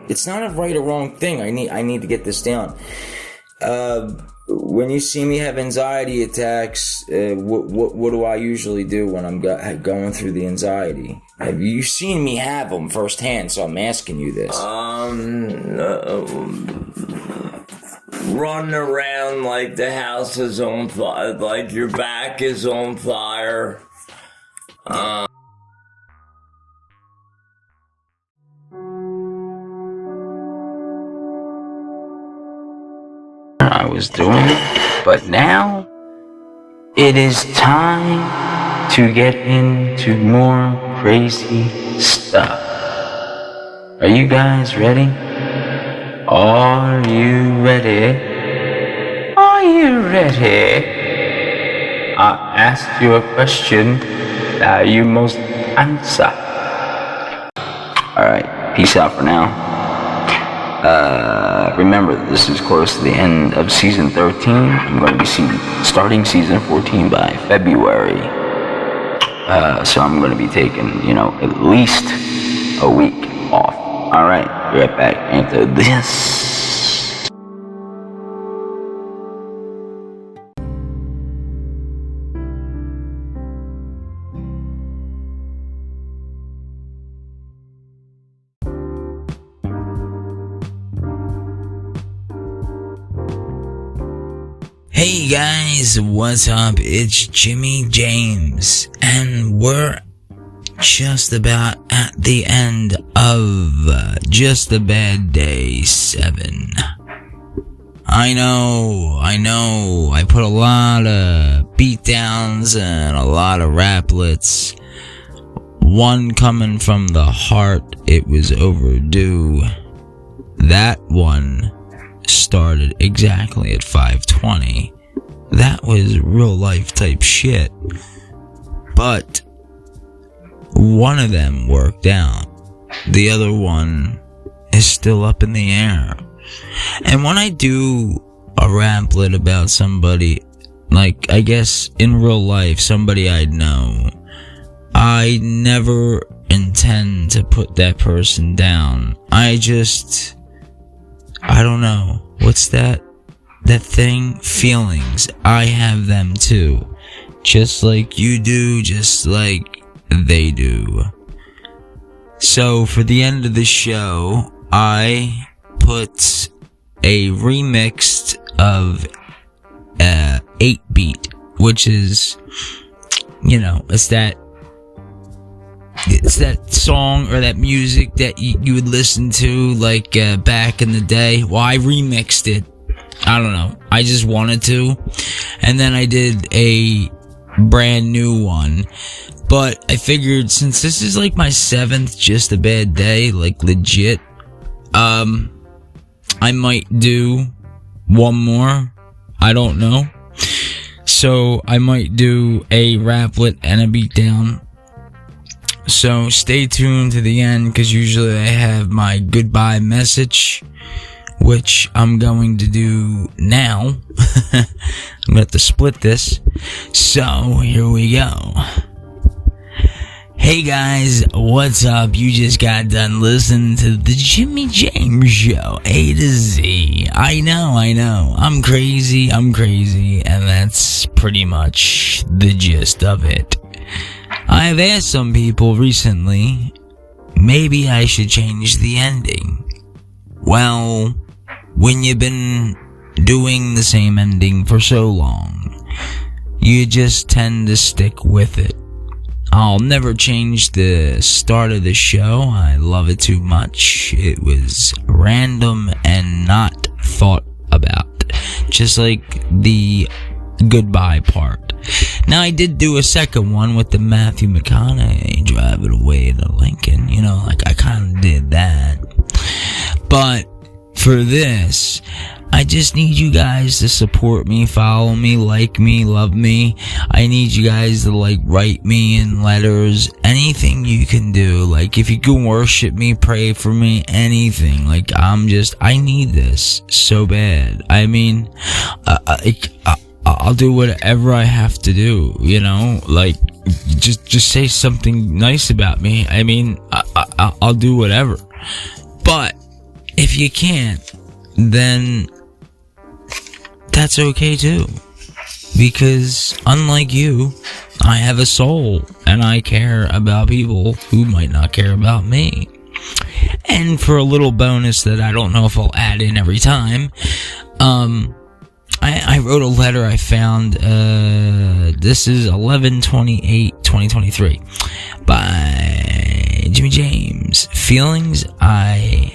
It's not a right or wrong thing. I need to get this down. When you see me have anxiety attacks, what do I usually do when I'm going through the anxiety? Have you seen me have them firsthand? So I'm asking you this. Run around like the house is on fire, like your back is on fire. I was doing it, but now it is time to get into more crazy stuff. Are you guys ready? Are you ready? Are you ready? I asked you a question that you must answer. Alright, peace out for now. Remember, this is close to the end of season 13. I'm going to be starting season 14 by February. So I'm going to be taking, at least a week off. Alright, be right back after this. Hey guys, what's up? It's Jimmy James, and we're just about at the end of Just a Bad Day 7. I know, I put a lot of beatdowns and a lot of raplets. One coming from the heart, it was overdue. That one started exactly at 5:20. That was real life type shit. But one of them worked out. The other one is still up in the air. And when I do a ramplet about somebody, like I guess in real life, somebody I know, I never intend to put that person down. I don't know. What's that thing? Feelings. I have them too. Just like you do, just like they do. So for the end of the show, I put a remix of 8-beat, which is, it's that song or that music that you would listen to like back in the day. Well, I remixed it. I don't know. I just wanted to. And then I did a brand new one. But I figured since this is like my 7th Just a Bad Day, like legit, I might do one more. I don't know. So I might do a raplet and a beatdown. So stay tuned to the end, because usually I have my goodbye message, which I'm going to do now. I'm gonna have to split this. So, here we go. Hey guys, what's up? You just got done listening to the Jimmy James Show, A to Z. I know. I'm crazy, and that's pretty much the gist of it. I've asked some people recently, maybe I should change the ending. Well, when you've been doing the same ending for so long, you just tend to stick with it. I'll never change the start of the show. I love it too much. It was random and not thought about. Just like the goodbye part. Now, I did do a second one with the Matthew McConaughey driving away to Lincoln. You know, like I kind of did that. But for this, I just need you guys to support me, follow me, like me, love me. I need you guys to write me in letters, anything you can do. Like if you can worship me, pray for me, anything. I need this so bad. I mean, I'll do whatever I have to do, you know, just say something nice about me. I mean, I'll do whatever. But if you can't, then that's okay too, because unlike you, I have a soul and I care about people who might not care about me. And for a little bonus that I don't know if I'll add in every time, I wrote a letter I found, this is 11/28/2023 by Jimmy James. Feelings I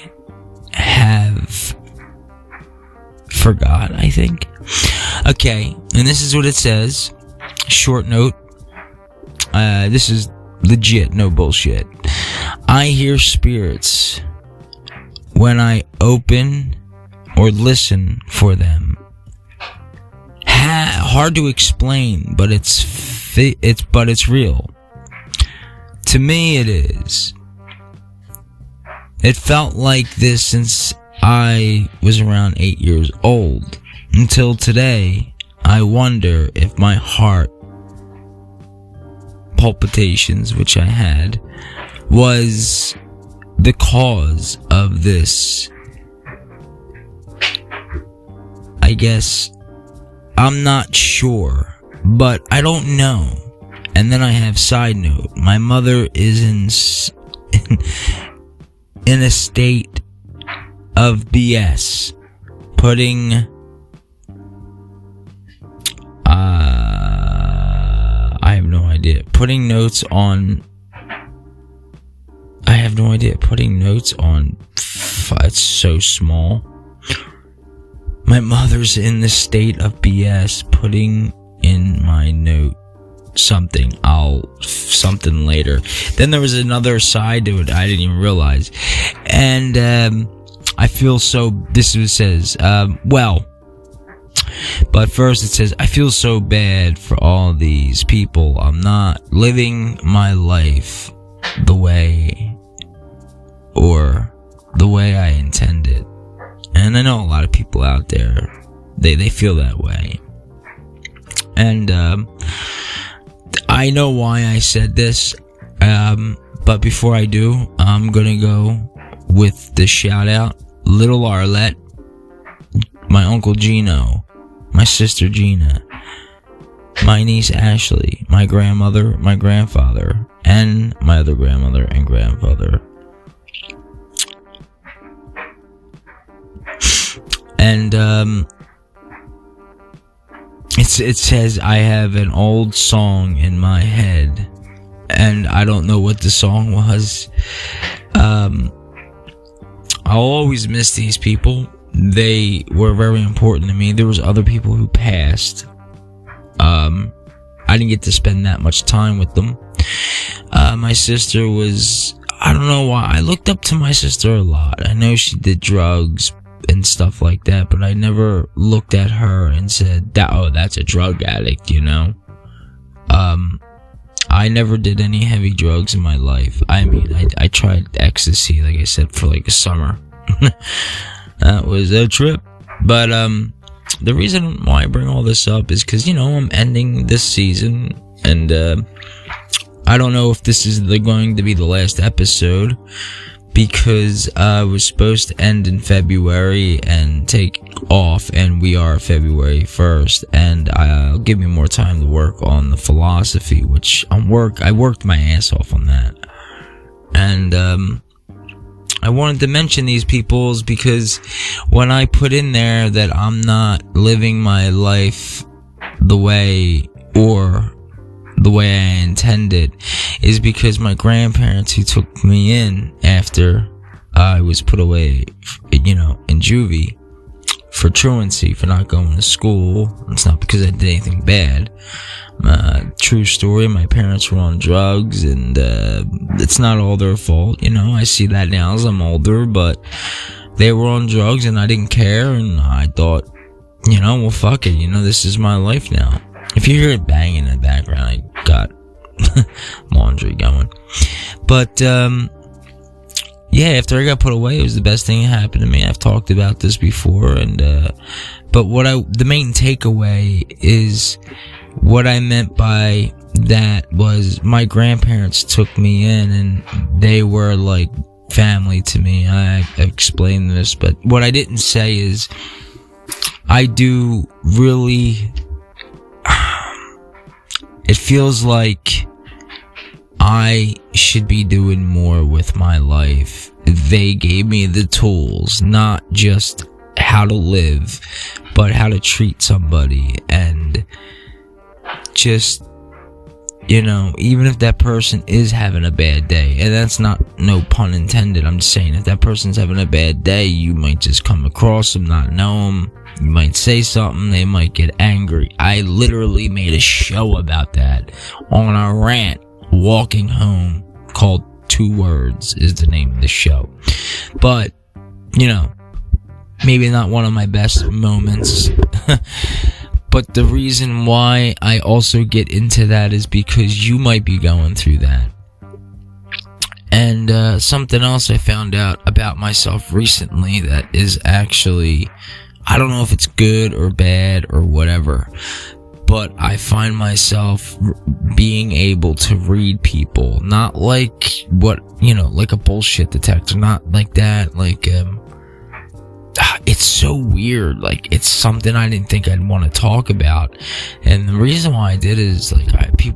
have forgot, I think. Okay, and this is what it says. Short note. This is legit, no bullshit. I hear spirits when I open or listen for them. Hard to explain, but it's real. To me, it is. It felt like this since I was around 8 years old. Until today, I wonder if my heart palpitations, which I had, was the cause of this. I guess I'm not sure, but I don't know. And then I have side note. My mother is in a state of BS, putting I have no idea. Putting notes on. It's so small. My mother's in the state of BS, putting in my note something later. Then there was another side to it I didn't even realize. And I feel so, this is what it says, but first it says, I feel so bad for all these people. I'm not living my life the way I intended. And I know a lot of people out there, they feel that way. And I know why I said this, but before I do, I'm gonna go with the shout out. Little Arlette, my uncle Gino, my sister Gina, my niece Ashley, my grandmother, my grandfather, and my other grandmother and grandfather. And it says I have an old song in my head, and I don't know what the song was. I'll always miss these people. They were very important to me. There was other people who passed. I didn't get to spend that much time with them. My sister was, I don't know why, I looked up to my sister a lot. I know she did drugs and stuff like that, but I never looked at her and said, that's a drug addict, you know? I never did any heavy drugs in my life. I mean, I tried ecstasy, like I said, for like a summer. That was a trip. But the reason why I bring all this up is because, I'm ending this season, and I don't know if this is going to be the last episode, because I was supposed to end in February and take off, and we are February 1st, and I'll give me more time to work on the philosophy, which I worked my ass off on that. And I wanted to mention these peoples because when I put in there that I'm not living my life the way I intended, is because my grandparents, who took me in after I was put away, in juvie for truancy, for not going to school. It's not because I did anything bad. True story, my parents were on drugs, and it's not all their fault. I see that now as I'm older, but they were on drugs and I didn't care, and I thought, well, fuck it, this is my life now. If you hear it banging in the background, I got laundry going. But, after I got put away, it was the best thing that happened to me. I've talked about this before, and, but the main takeaway is what I meant by that was my grandparents took me in, and they were like family to me. I explained this, but what I didn't say is I do really... It feels like I should be doing more with my life. They gave me the tools, not just how to live, but how to treat somebody, and just, even if that person is having a bad day, and that's not, no pun intended, I'm just saying, if that person's having a bad day, you might just come across them, not know them. You might say something, they might get angry. I literally made a show about that on a rant walking home, called 2 Words is the name of the show. But, maybe not one of my best moments. But the reason why I also get into that is because you might be going through that. And something else I found out about myself recently that is actually... I don't know if it's good or bad or whatever, but I find myself being able to read people, not like like a bullshit detector, not like that, like, it's so weird, like, it's something I didn't think I'd want to talk about, and the reason why I did is, like,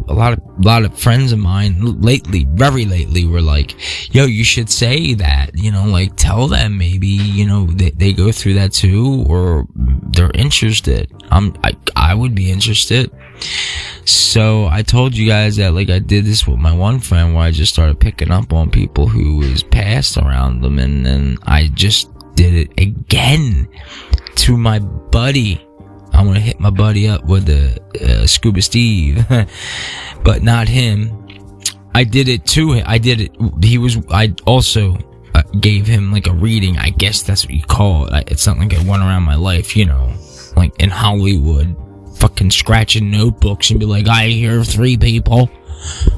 a lot of friends of mine very lately were like, yo, you should say that, like, tell them maybe, they go through that too, or they're interested. I would be interested. So I told you guys that, like, I did this with my one friend where I just started picking up on people who was passed around them, and then I just did it again to my buddy. I'm gonna hit my buddy up with the Scuba Steve, but not him. I did it to him. I also gave him like a reading. I guess that's what you call it. It's not like I went around my life, like in Hollywood, fucking scratching notebooks and be like, I hear 3 people.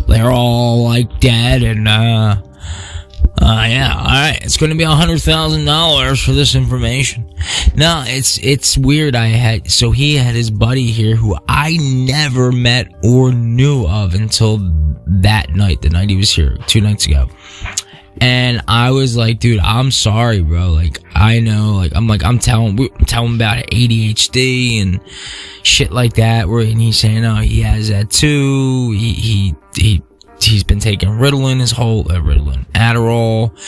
They're all like dead, and yeah, alright, it's gonna be $100,000 for this information. No, it's weird. He had his buddy here who I never met or knew of until that night, the night he was here, 2 nights ago. And I was like, dude, I'm sorry, bro. Like, I know, like, I'm telling about ADHD and shit like that. And he's saying, oh, he has that too. He's been taking Ritalin Adderall.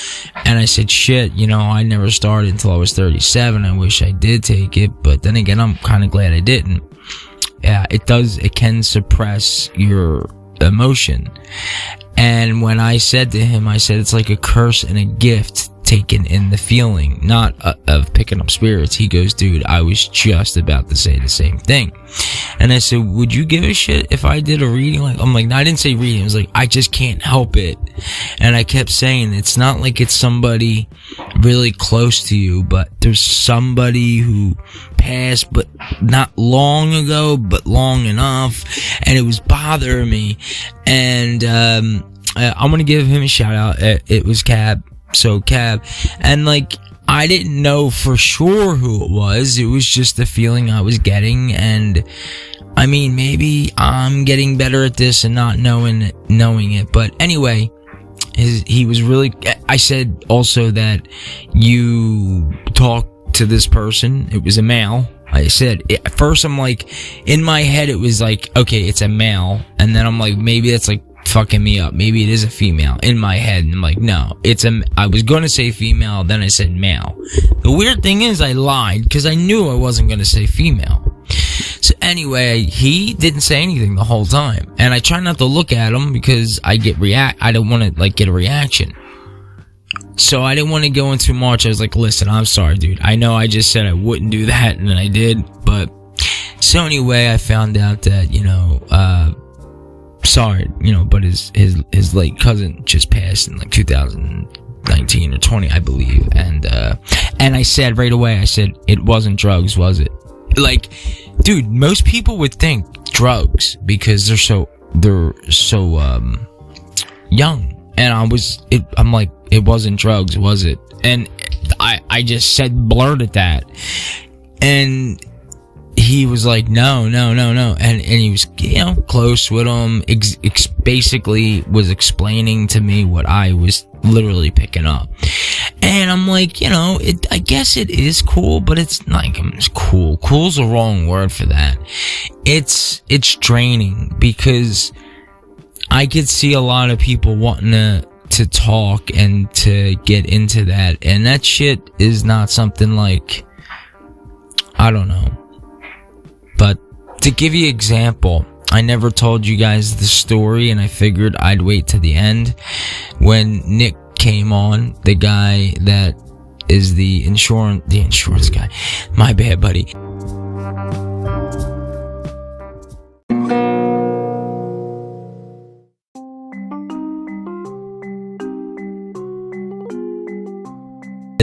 And I said, shit, I never started until I was 37. I wish I did take it. But then again, I'm kind of glad I didn't. Yeah, it can suppress your emotion. And when I said to him, I said, it's like a curse and a gift taken in the feeling, not of picking up spirits. He goes, dude, I was just about to say the same thing. And I said, would you give a shit if I did a reading? I'm like, no, I didn't say reading. I was like, I just can't help it. And I kept saying, it's not like it's somebody really close to you, but there's somebody who passed, but not long ago, but long enough. And it was bothering me. And I'm going to give him a shout out. It was Cab. So Cab. And like, I didn't know for sure who it was. It was just the feeling I was getting, and I mean, maybe I'm getting better at this and not knowing it. But anyway, he was really. I said also that you talked to this person. It was a male. I said, at first I'm like, in my head it was like, okay, it's a male. And then I'm like, maybe that's like fucking me up. Maybe it is a female in my head. And I'm like, no, I was going to say female, then I said male. The weird thing is I lied because I knew I wasn't going to say female. So anyway, he didn't say anything the whole time. And I try not to look at him because I don't want to like get a reaction. So I didn't want to go into much. I was like, listen, I'm sorry, dude. I know I just said I wouldn't do that, and I did. But, so anyway, I found out that, sorry, but his late cousin just passed in like 2019 or 20, I believe. And I said right away, it wasn't drugs, was it? Like, dude, most people would think drugs because they're so young. And I'm like, it wasn't drugs, was it? And I just blurted that. And he was like, no. And he was, close with him, basically was explaining to me what I was literally picking up. And I'm like, I guess it is cool, but it's like, it's cool. Cool's the wrong word for that. It's draining because I could see a lot of people wanting to talk and to get into that, and that shit is not something like, I don't know. But to give you an example, I never told you guys the story, and I figured I'd wait to the end. When Nick came on, the guy that is the insurance guy, my bad, buddy.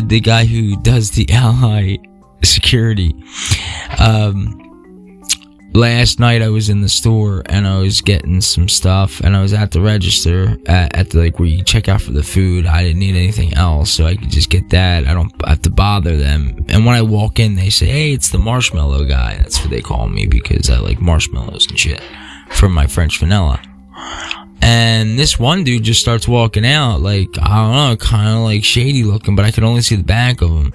The guy who does the Ally security. Last night I was in the store and I was getting some stuff, and I was at the register at the, like, where you check out for the food. I didn't need anything else, so I could just get that. I don't have to bother them. And when I walk in, they say, hey, it's the marshmallow guy. That's what they call me because I like marshmallows and shit from my French vanilla. And this one dude just starts walking out, like, I don't know, kind of like shady looking, but I could only see the back of him.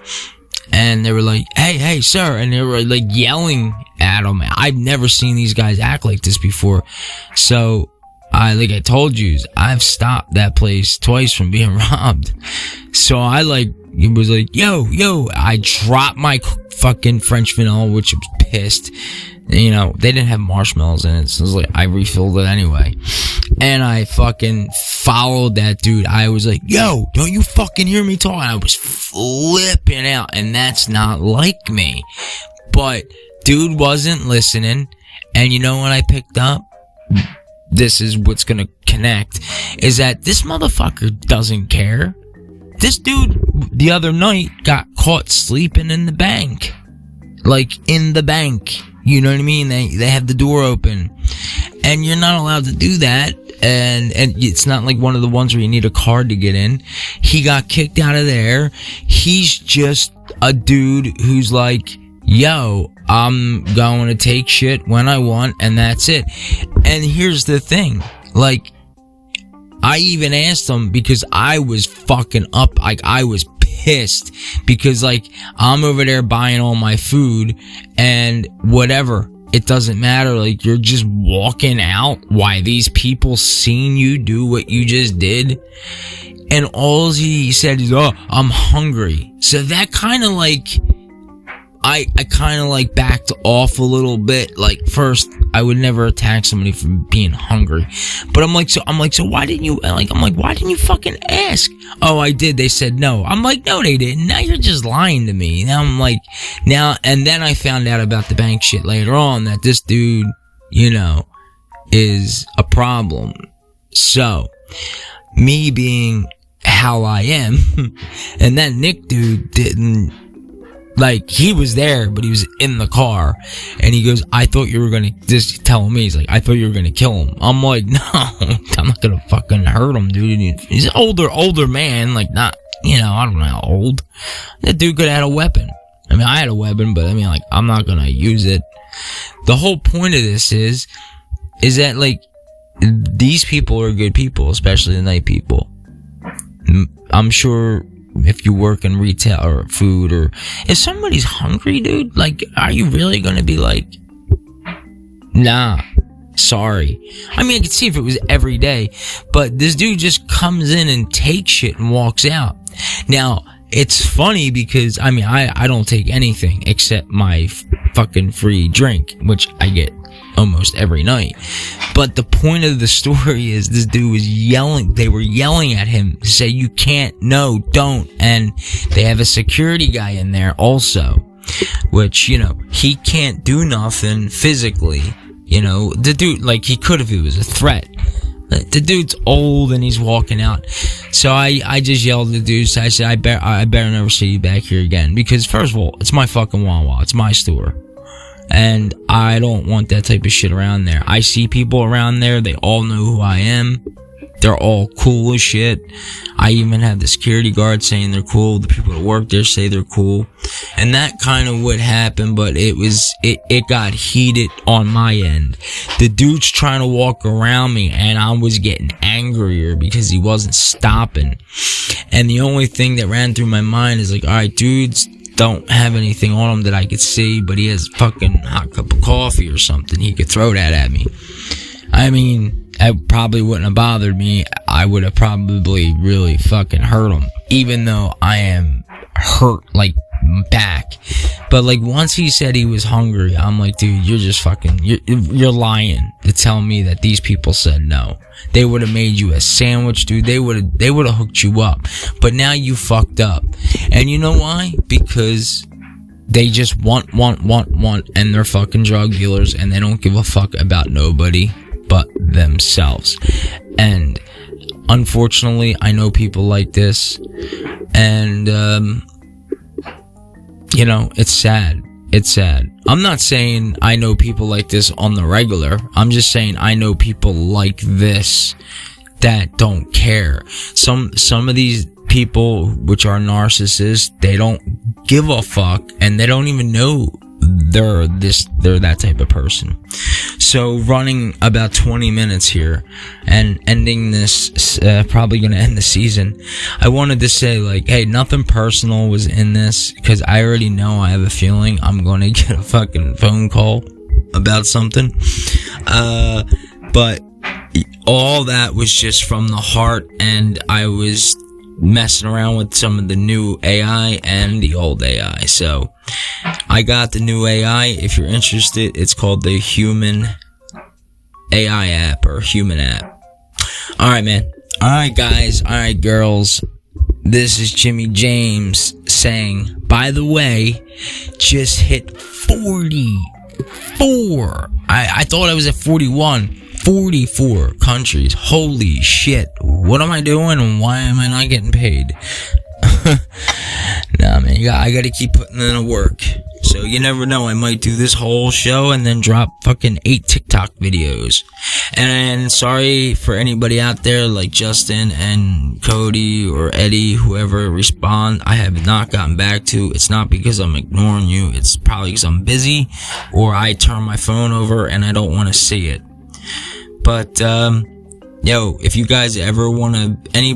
And they were like, hey, sir. And they were like yelling at him. I've never seen these guys act like this before. So, like I told you, I've stopped that place twice from being robbed. So it was like, yo. I dropped my fucking French vanilla, which was pissed. They didn't have marshmallows in it, so it was like, I refilled it anyway. And I fucking followed that dude. I was like, yo, don't you fucking hear me talking? I was flipping out, and that's not like me. But dude wasn't listening, and you know what I picked up? This is what's gonna connect, is that this motherfucker doesn't care. This dude, the other night, got caught sleeping in the bank. Like, in the bank. You know what I mean? They have the door open. And you're not allowed to do that. And it's not like one of the ones where you need a card to get in. He got kicked out of there. He's just a dude who's like, yo, I'm going to take shit when I want, and that's it. And here's the thing. Like, I even asked him because I was fucking up. Like, I was pissed because, like, I'm over there buying all my food and whatever. It doesn't matter. Like, you're just walking out. Why? These people seen you do what you just did. And all he said is, oh, I'm hungry. So that kind of like, I kind of like backed off a little bit. Like, first, I would never attack somebody for being hungry. But I'm like, so why didn't you, like, I'm like, why didn't you fucking ask? Oh, I did. They said no. I'm like, no, they didn't. Now you're just lying to me. Now I'm like, and then I found out about the bank shit later on that this dude, is a problem. So, me being how I am, and that Nick dude didn't, like, he was there, but he was in the car, and he goes, I thought you were gonna, just telling me, he's like, I thought you were gonna kill him. I'm like, no, I'm not gonna fucking hurt him, dude. He's an older man, like, not I don't know how old. That dude could have had a weapon. I mean, I had a weapon, but I mean, like, I'm not gonna use it. The whole point of this is that, like, these people are good people, especially the night people. I'm sure if you work in retail or food, or if somebody's hungry, dude, like, are you really gonna be like, nah, sorry? I mean, I could see if it was every day, but this dude just comes in and takes shit and walks out. Now, it's funny because, I mean, I don't take anything except my fucking free drink, which I get almost every night. But the point of the story is this dude was yelling. They were yelling at him to say, you can't, no, don't. And they have a security guy in there also, which, he can't do nothing physically. The dude, like, he could if it was a threat. The dude's old and he's walking out. So I just yelled at the dude. So I said, I better never see you back here again. Because first of all, it's my fucking Wawa. It's my store. And I don't want that type of shit around there. I see people around there. They all know who I am. They're all cool as shit. I even have the security guard saying they're cool. The people that work there say they're cool. And that kind of would happen, but it got heated on my end. The dude's trying to walk around me and I was getting angrier because he wasn't stopping. And the only thing that ran through my mind is like, alright, dudes don't have anything on him that I could see, but he has a fucking hot cup of coffee or something. He could throw that at me. I mean, it probably wouldn't have bothered me. I would have probably really fucking hurt him, even though I am hurt, like, back. But, like, once he said he was hungry, I'm like, dude, you're just fucking, you're lying to tell me that these people said no. They would have made you a sandwich, dude. They would have hooked you up. But now you fucked up. And you know why? Because they just want, and they're fucking drug dealers, and they don't give a fuck about nobody but themselves. And unfortunately, I know people like this, and it's sad. It's sad. I'm not saying I know people like this on the regular. I'm just saying I know people like this that don't care. Some of these people, which are narcissists, they don't give a fuck, and they don't even know they're that type of person. So running about 20 minutes here and ending this, probably gonna end the season, I wanted to say, like, hey, nothing personal was in this, because I already know, I have a feeling I'm gonna get a fucking phone call about something. But all that was just from the heart, and I was messing around with some of the new AI and the old AI. So I got the new AI. If you're interested, it's called the Human AI app, or Human app. Alright, man. Alright, guys. Alright, girls. This is Jimmy James saying, by the way, just hit 44. I thought I was at 41. 44 countries. Holy shit. What am I doing, and why am I not getting paid? Nah, man, I gotta keep putting in the work. So you never know, I might do this whole show and then drop fucking 8 TikTok videos. And sorry for anybody out there like Justin and Cody or Eddie, whoever respond, I have not gotten back to. It's not because I'm ignoring you. It's probably because I'm busy, or I turn my phone over and I don't want to see it. But, yo, if you guys ever want to, any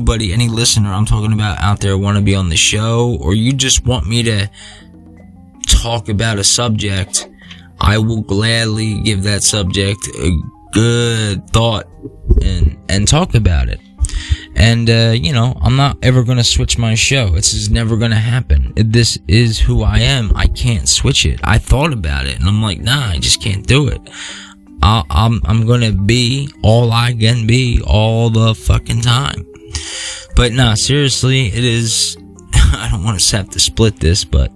listener I'm talking about out there want to be on the show, or you just want me to talk about a subject, I will gladly give that subject a good thought and talk about it. And, I'm not ever going to switch my show. This is never going to happen. This is who I am. I can't switch it. I thought about it and I'm like, nah, I just can't do it. I'm gonna be all I can be all the fucking time. But nah, seriously, it is, I don't want to have to split this, but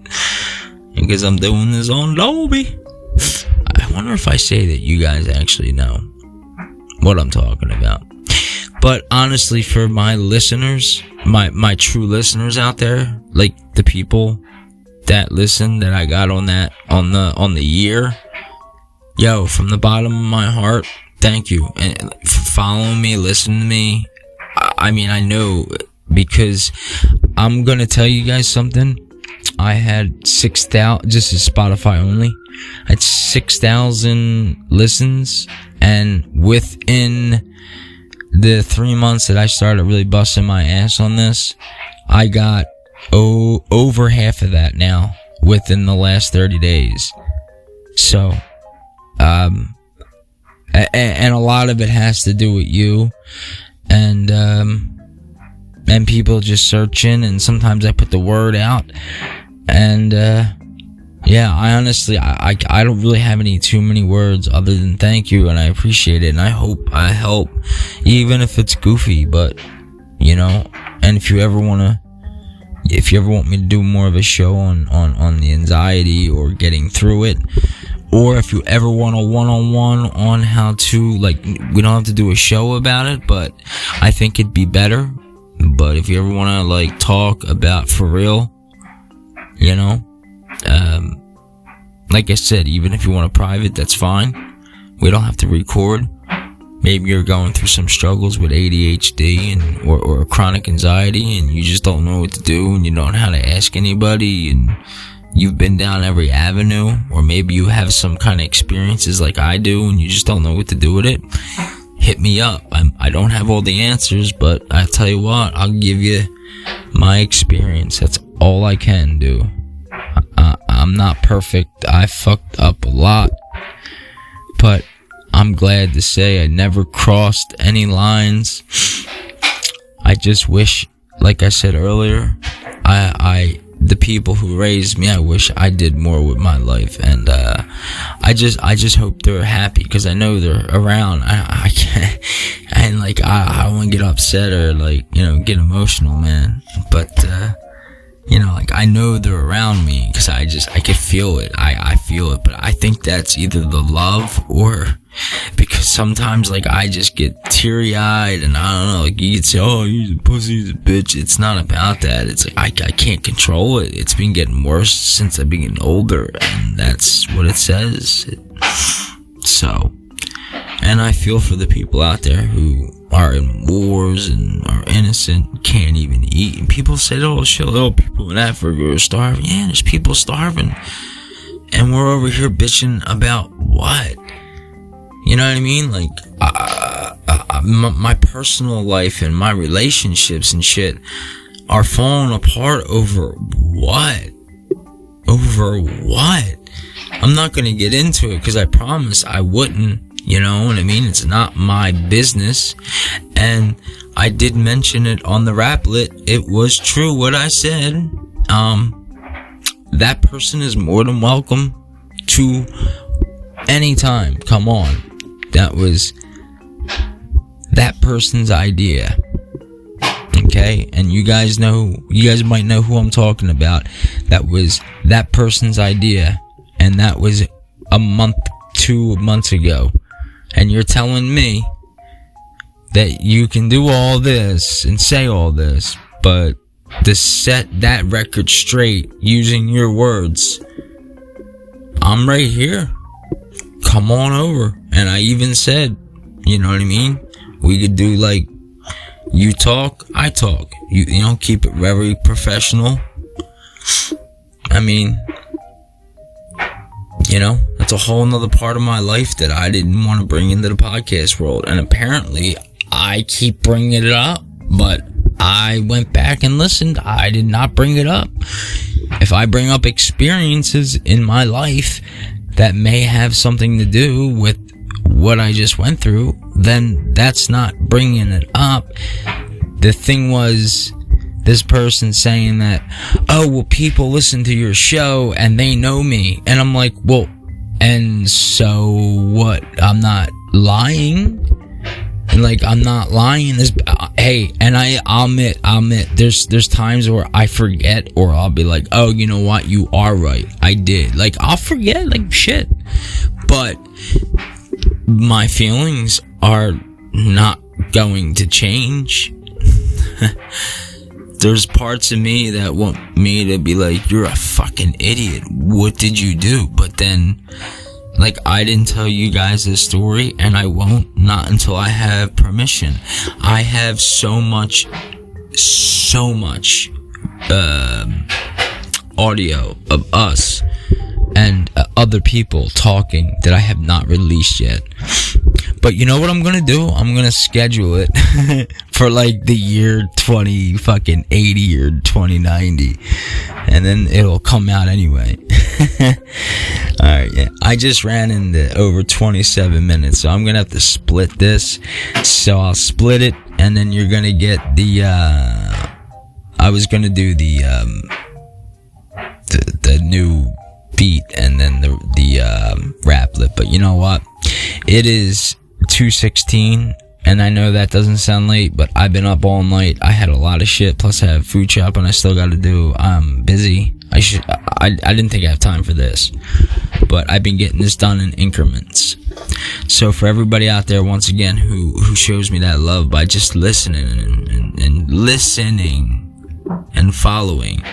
because I'm doing this on Dolby, I wonder if I say that you guys actually know what I'm talking about. But honestly, for my listeners, my true listeners out there, like the people that listen that I got on the year, yo, from the bottom of my heart, thank you. And follow me, listen to me. I mean, I know because I'm gonna tell you guys something. I had 6,000, just as Spotify only, I had 6,000 listens, and within the 3 months that I started really busting my ass on this, I got over half of that now within the last 30 days. So, and a lot of it has to do with you, and people just searching, and sometimes I put the word out, and yeah, I honestly, I don't really have too many words other than thank you, and I appreciate it, and I hope I help, even if it's goofy, but, you know, and if you ever want me to do more of a show on the anxiety or getting through it, or if you ever want a one-on-one on how to, like, we don't have to do a show about it, but I think it'd be better. But if you ever want to, like, talk about for real, you know, like I said, even if you want a private, that's fine. We don't have to record. Maybe you're going through some struggles with ADHD or chronic anxiety, and you just don't know what to do, and you don't know how to ask anybody, and you've been down every avenue, or maybe you have some kind of experiences like I do, and you just don't know what to do with it. Hit me up. I don't have all the answers, but I tell you what, I'll give you my experience. That's all I can do. I'm not perfect. I fucked up a lot, but I'm glad to say I never crossed any lines. I just wish, like I said earlier, the people who raised me, I wish I did more with my life, and I just hope they're happy, because I know they're around. I can't, and like I won't get upset or, like, you know, get emotional, man. But you know, like, I know they're around me, because I can feel it. I feel it, but I think that's either the love, or because sometimes, like, I just get teary-eyed, and I don't know, like, you could say, oh, he's a pussy, he's a bitch. It's not about that. It's like, I can't control it. It's been getting worse since I've been getting older, and that's what it says. So, and I feel for the people out there who are in wars and are innocent, can't even eat, and people say, oh shit, oh, people in Africa are starving. Yeah, there's people starving, and we're over here bitching about what? You know what I mean? Like, my personal life and my relationships and shit are falling apart over what? Over what? I'm not gonna get into it, because I promised I wouldn't. You know what I mean? It's not my business. And I did mention it on the Raplet. It was true what I said. That person is more than welcome to anytime. Come on. That was that person's idea. Okay? And you guys might know who I'm talking about. That was that person's idea. And that was 2 months ago. And you're telling me that you can do all this and say all this, but to set that record straight using your words, I'm right here. Come on over. And I even said, you know what I mean? We could do, like, you talk, I talk. You know, keep it very professional. I mean, you know, that's a whole nother part of my life that I didn't want to bring into the podcast world. And apparently, I keep bringing it up, but I went back and listened. I did not bring it up. If I bring up experiences in my life that may have something to do with what I just went through, then that's not bringing it up. The thing was, this person saying that, oh, well, people listen to your show and they know me. And I'm like, well, and so what? I'm not lying. And, like, I'm not lying. Hey, and I'll admit, there's times where I forget, or I'll be like, oh, you know what? You are right. I did. Like, I'll forget, like, shit. But my feelings are not going to change. There's parts of me that want me to be like, you're a fucking idiot. What did you do? But then, like, I didn't tell you guys this story, and I won't, not until I have permission. I have so much so much audio of us and other people talking that I have not released yet. But you know what I'm gonna do? I'm gonna schedule it for like the year 2080 or 2090, and then it'll come out anyway. Alright, yeah. I just ran into over 27 minutes, so I'm gonna have to split this. So I'll split it, and then you're gonna get the I was gonna do the new beat and then the rap lip, but you know what? It is 2:16, and I know that doesn't sound late, but I've been up all night. I had a lot of shit, plus I have food shop and I still got to do. I'm busy. I didn't think I have time for this, but I've been getting this done in increments. So for everybody out there, once again, who shows me that love by just listening and listening and following,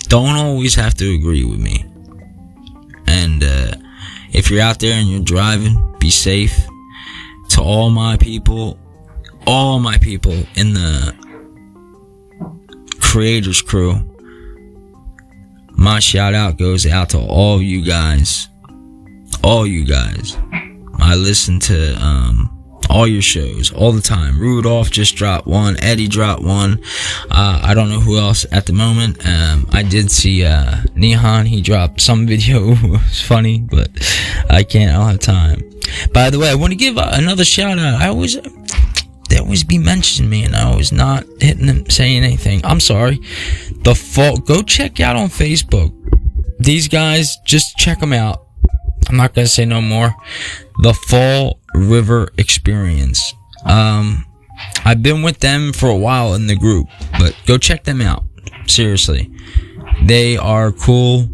don't always have to agree with me. And if you're out there and you're driving, be safe. To all my people in the creators crew, my shout out goes out to all you guys. I listen to all your shows all the time. Rudolph just dropped one. Eddie dropped one. I don't know who else at the moment. I did see Nihan. He dropped some video. It was funny, but I don't have time. By the way, I want to give another shout out. They always be mentioning me, and I was not hitting them, saying anything. I'm sorry. The Fall. Go check out on Facebook. These guys, just check them out. I'm not gonna say no more. The Fall River Experience. I've been with them for a while in the group, but go check them out. Seriously, they are cool.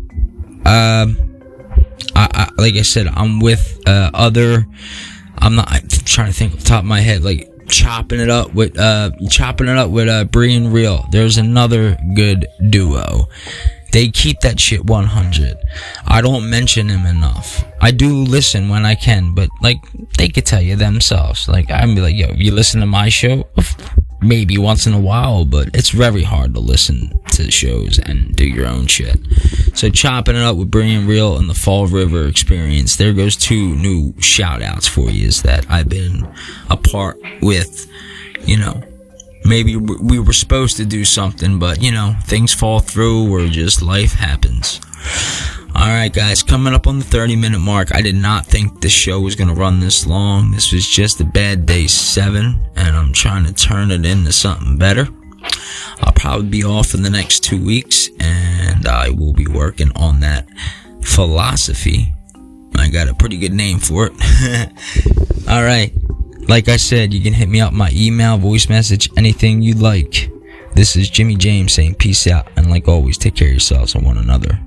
Like I said, I'm with I'm trying to think off the top of my head, like chopping it up with Bree and Real. There's another good duo. They keep that shit 100. I don't mention them enough. I do listen when I can, but like they could tell you themselves. Like I'm be like, yo, you listen to my show? Maybe once in a while, but it's very hard to listen to shows and do your own shit. So chopping it up with Bree and Real and the Fall River Experience. There goes 2 new shout outs for you that I've been a part with. You know, maybe we were supposed to do something, but you know, things fall through or just life happens. Alright guys, coming up on the 30-minute mark. I did not think the show was going to run this long. This was just a bad day 7, and I'm trying to turn it into something better. I'll probably be off in the next 2 weeks, and I will be working on that philosophy. I got a pretty good name for it. Alright, like I said, you can hit me up my email, voice message, anything you'd like. This is Jimmy James saying peace out, and like always, take care of yourselves and one another.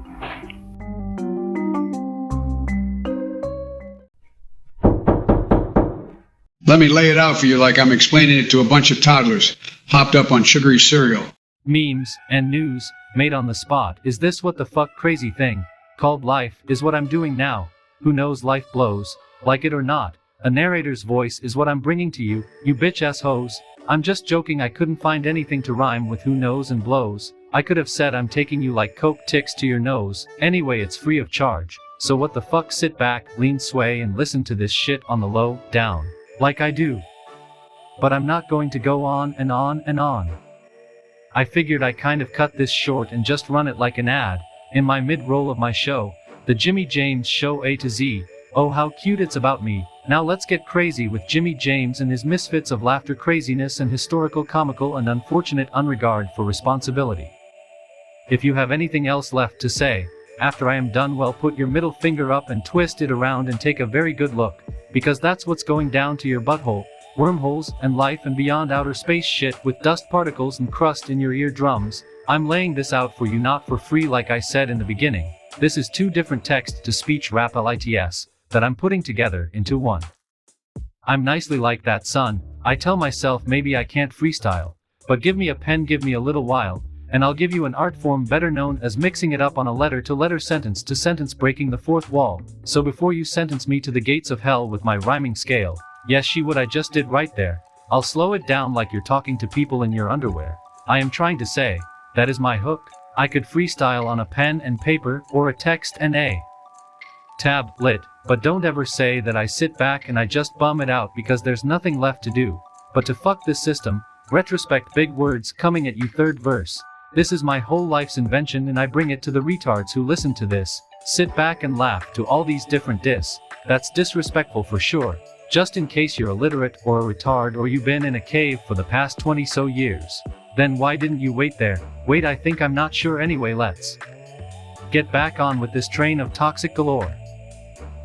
Let me lay it out for you like I'm explaining it to a bunch of toddlers hopped up on sugary cereal. Memes and news made on the spot. Is this what the fuck crazy thing called life is what I'm doing now? Who knows, life blows, like it or not. A narrator's voice is what I'm bringing to you, you bitch ass hoes. I'm just joking, I couldn't find anything to rhyme with who knows and blows. I could have said I'm taking you like coke ticks to your nose. Anyway, it's free of charge. So what the fuck, sit back, lean, sway and listen to this shit on the low down. Like I do. But I'm not going to go on and on and on. I figured I kind of cut this short and just run it like an ad, in my mid-roll of my show, the Jimmy James Show A to Z. Oh how cute it's about me. Now let's get crazy with Jimmy James and his misfits of laughter, craziness and historical, comical and unfortunate unregard for responsibility. If you have anything else left to say, after I am done, well, put your middle finger up and twist it around and take a very good look. Because that's what's going down to your butthole, wormholes, and life and beyond outer space shit with dust particles and crust in your eardrums. I'm laying this out for you not for free like I said in the beginning. This is 2 different text-to-speech rap LITS that I'm putting together into one. I'm nicely like that, son. I tell myself maybe I can't freestyle. But give me a pen, give me a little while, and I'll give you an art form better known as mixing it up on a letter-to-letter, sentence-to-sentence, breaking the 4th wall. So before you sentence me to the gates of hell with my rhyming scale, yes, she would, I just did right there. I'll slow it down like you're talking to people in your underwear. I am trying to say, that is my hook. I could freestyle on a pen and paper, or a text and a tablet, but don't ever say that I sit back and I just bum it out because there's nothing left to do, but to fuck this system. Retrospect, big words coming at you. Third verse. This is my whole life's invention and I bring it to the retards who listen to this. Sit back and laugh to all these different diss. That's disrespectful for sure. Just in case you're illiterate or a retard or you've been in a cave for the past 20 so years. Then why didn't you wait there? Wait, I think I'm not sure anyway. Let's get back on with this train of toxic galore.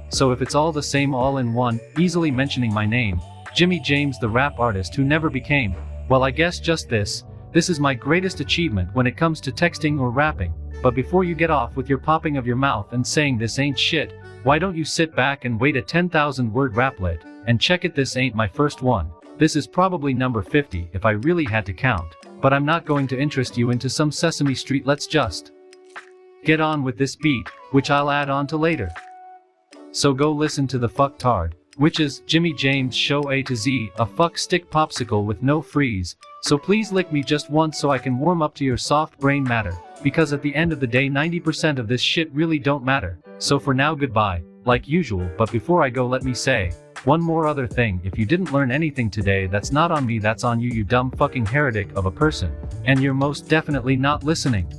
So if it's all the same all in one, easily mentioning my name, Jimmy James, the rap artist who never became, well, I guess just this is my greatest achievement when it comes to texting or rapping. But before you get off with your popping of your mouth and saying this ain't shit, why don't you sit back and wait a 10,000 word raplet, and check it. This ain't my first one. This is probably number 50 if I really had to count. But I'm not going to interest you into some Sesame Street. Let's just get on with this beat, which I'll add on to later. So go listen to the fucktard, which is Jimmy James Show A to Z, a fuck stick popsicle with no freeze. So please lick me just once so I can warm up to your soft brain matter, because at the end of the day 90% of this shit really don't matter. So for now, goodbye, like usual. But before I go, let me say one more other thing. If you didn't learn anything today, that's not on me, that's on you, you dumb fucking heretic of a person. And you're most definitely not listening.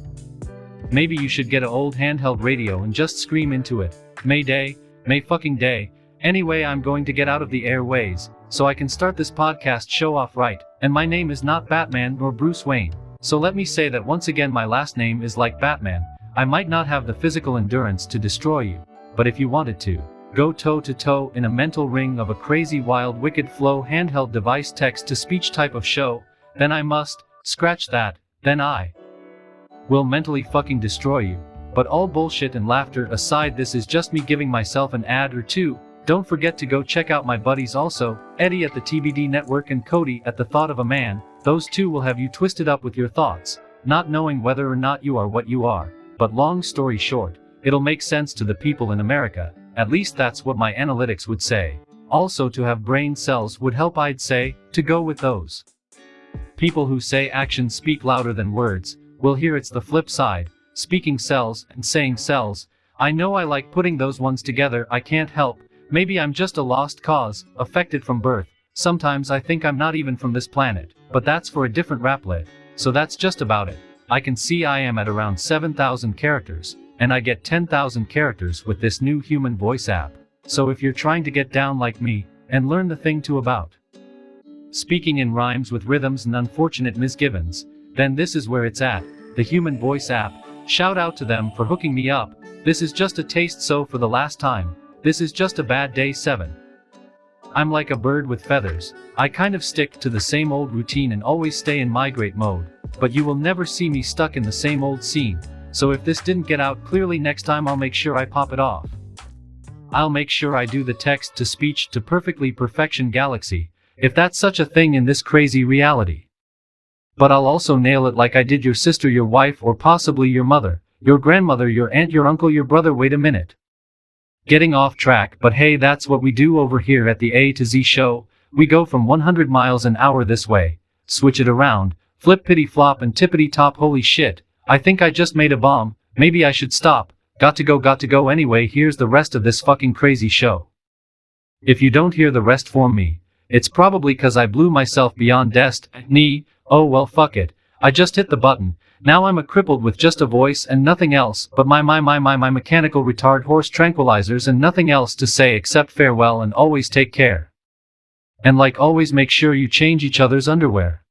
Maybe you should get an old handheld radio and just scream into it. Mayday, May fucking day. Anyway, I'm going to get out of the airways, so I can start this podcast show off right. And my name is not Batman nor Bruce Wayne. So let me say that once again, my last name is like Batman. I might not have the physical endurance to destroy you, but if you wanted to go toe to toe in a mental ring of a crazy, wild, wicked flow handheld device text to speech type of show, then I must scratch that. Then I will mentally fucking destroy you. But all bullshit and laughter aside, this is just me giving myself an ad or two. Don't forget to go check out my buddies also, Eddie at the TBD Network and Cody at the Thought of a Man. Those two will have you twisted up with your thoughts, not knowing whether or not you are what you are. But long story short, it'll make sense to the people in America. At least that's what my analytics would say. Also, to have brain cells would help, I'd say, to go with those people who say actions speak louder than words. Well, here it's the flip side. Speaking cells and saying cells. I know I like putting those ones together, I can't help. Maybe I'm just a lost cause, affected from birth. Sometimes I think I'm not even from this planet, but that's for a different raplet. So that's just about it. I can see I am at around 7,000 characters, and I get 10,000 characters with this new human voice app. So if you're trying to get down like me, and learn the thing too about speaking in rhymes with rhythms and unfortunate misgivings, then this is where it's at, the human voice app. Shout out to them for hooking me up. This is just a taste, so for the last time, this is just a bad day 7. I'm like a bird with feathers. I kind of stick to the same old routine and always stay in migrate mode, but you will never see me stuck in the same old scene. So if this didn't get out clearly, next time I'll make sure I pop it off. I'll make sure I do the text to speech to perfectly perfection galaxy, if that's such a thing in this crazy reality. But I'll also nail it like I did your sister, your wife, or possibly your mother, your grandmother, your aunt, your uncle, your brother. Wait a minute. Getting off track, but hey, that's what we do over here at the A to Z show. We go from 100 miles an hour this way, switch it around, flip pitty flop and tippity top. Holy shit, I think I just made a bomb. Maybe I should stop. Got to go. Anyway, here's the rest of this fucking crazy show. If you don't hear the rest from me, it's probably cause I blew myself beyond destiny. Oh well, fuck it. I just hit the button. Now I'm a crippled with just a voice and nothing else but my mechanical retard horse tranquilizers and nothing else to say except farewell and always take care. And like always, make sure you change each other's underwear.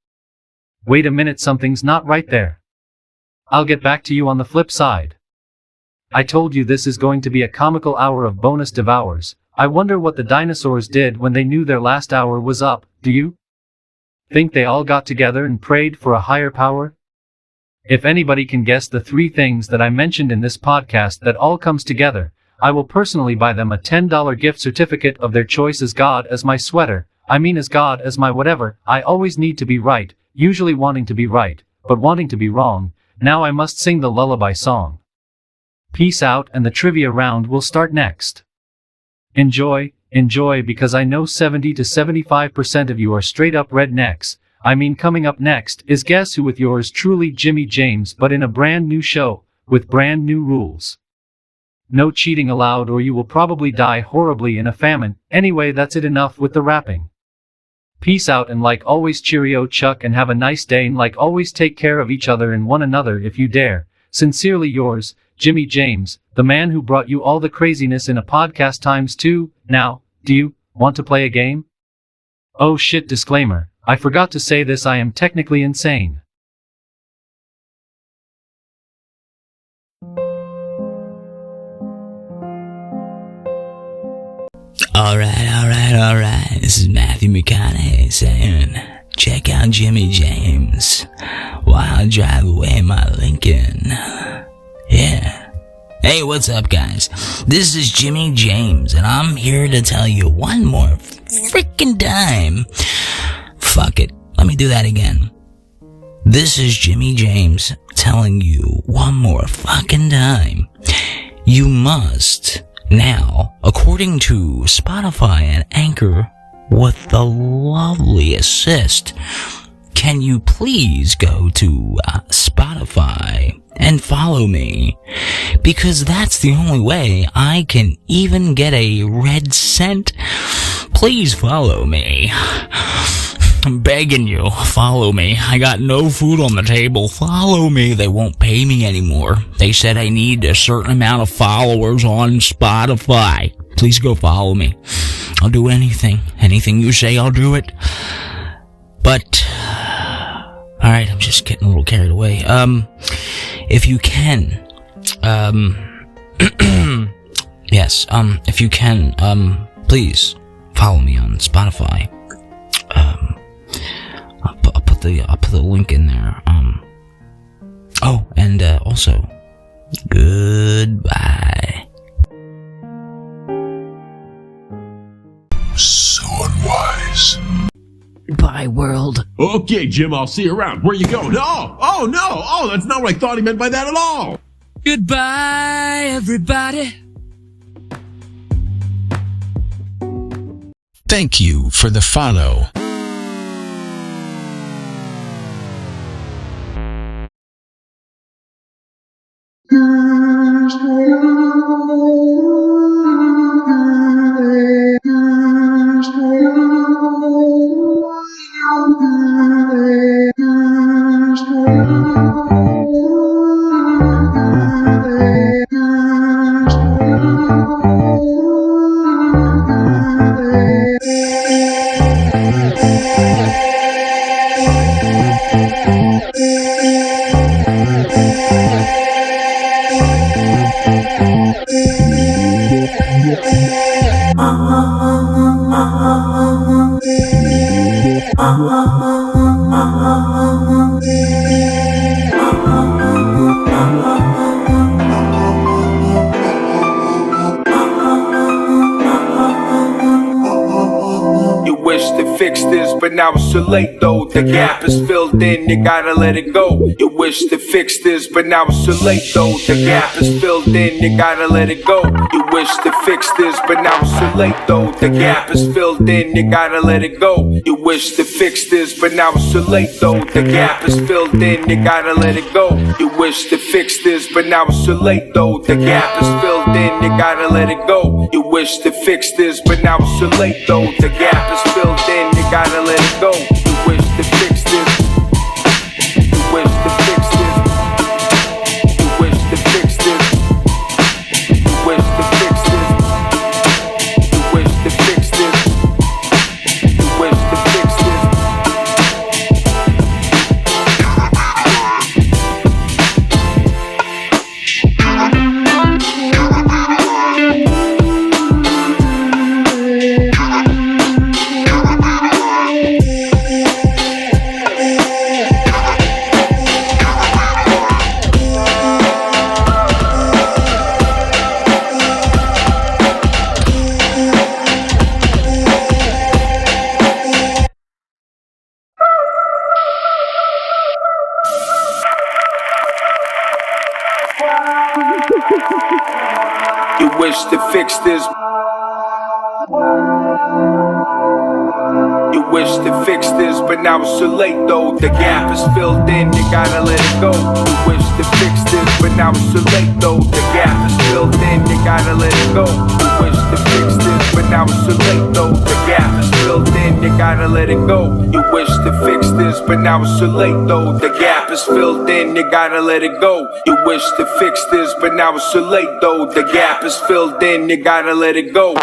Wait a minute, something's not right there. I'll get back to you on the flip side. I told you this is going to be a comical hour of bonus devours. I wonder what the dinosaurs did when they knew their last hour was up, do you? Think they all got together and prayed for a higher power? If anybody can guess the 3 things that I mentioned in this podcast that all comes together, I will personally buy them a $10 gift certificate of their choice. As God as my sweater, as God as my whatever. I always need to be right, usually wanting to be right, but wanting to be wrong. Now I must sing the lullaby song. Peace out, and the trivia round will start next. Enjoy, because I know 70 to 75% of you are straight up rednecks. I mean, coming up next is Guess Who with yours truly, Jimmy James, but in a brand new show, with brand new rules. No cheating allowed or you will probably die horribly in a famine. Anyway, that's it, enough with the rapping. Peace out, and like always, cheerio Chuck, and have a nice day, and like always, take care of each other and one another if you dare. Sincerely yours, Jimmy James, the man who brought you all the craziness in a podcast times 2. Now, do you want to play a game? Oh shit, disclaimer. I forgot to say this, I am technically insane. Alright. This is Matthew McConaughey saying, check out Jimmy James while I drive away my Lincoln. Yeah. Hey, what's up, guys? This is Jimmy James, and I'm here to tell you one more freaking time. Fuck it. Let me do that again. This is Jimmy James telling you one more fucking time. You must now, according to Spotify and Anchor, with the lovely assist, can you please go to Spotify and follow me? Because that's the only way I can even get a red cent. Please follow me. I'm begging you, follow me. I got no food on the table. Follow me. They won't pay me anymore. They said I need a certain amount of followers on Spotify. Please go follow me. I'll do anything. Anything you say, I'll do it. But, alright, I'm just getting a little carried away. If you can, yes, if you can, please follow me on Spotify. I'll put the link in there. Oh, and also, goodbye. So unwise. Bye, world. Okay, Jim, I'll see you around. Where you going? Oh, no. Oh, that's not what I thought he meant by that at all. Goodbye, everybody. Thank you for the follow. Fix this, but now it's too late though. The gap is filled in, you gotta let it go. You wish to fix this, but now it's too late though. The gap is filled in, you gotta let it go. You wish to fix this, but now it's too late though. The gap is filled in, you gotta let it go. You wish to fix this, but now it's too late though. The gap is filled in, you gotta let it go. You wish to fix this, but now it's too late though. The gap is filled in, you gotta let it go. You wish to fix this, but now it's too late though. The gap is filled in, you gotta let it go. You wish to fix this. You wish to fix this. You wish to fix this. You wish to fix this. You wish to fix this. You wish to fix this. You wish to fix this. You You wish to fix this, but now it's too late though. The gap is filled in, you gotta let it go. You wish to fix this, but now it's too late though. The gap is filled in, you gotta let it go. You wish to fix this, but now it's too late though. The gap is filled in, you gotta let it go. You wish to fix this, but now it's too late though. The gap is filled in, you gotta let it go. You wish to fix this, but now it's too late though. The gap is filled in, you gotta let it go.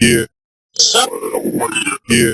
Yeah. Yeah.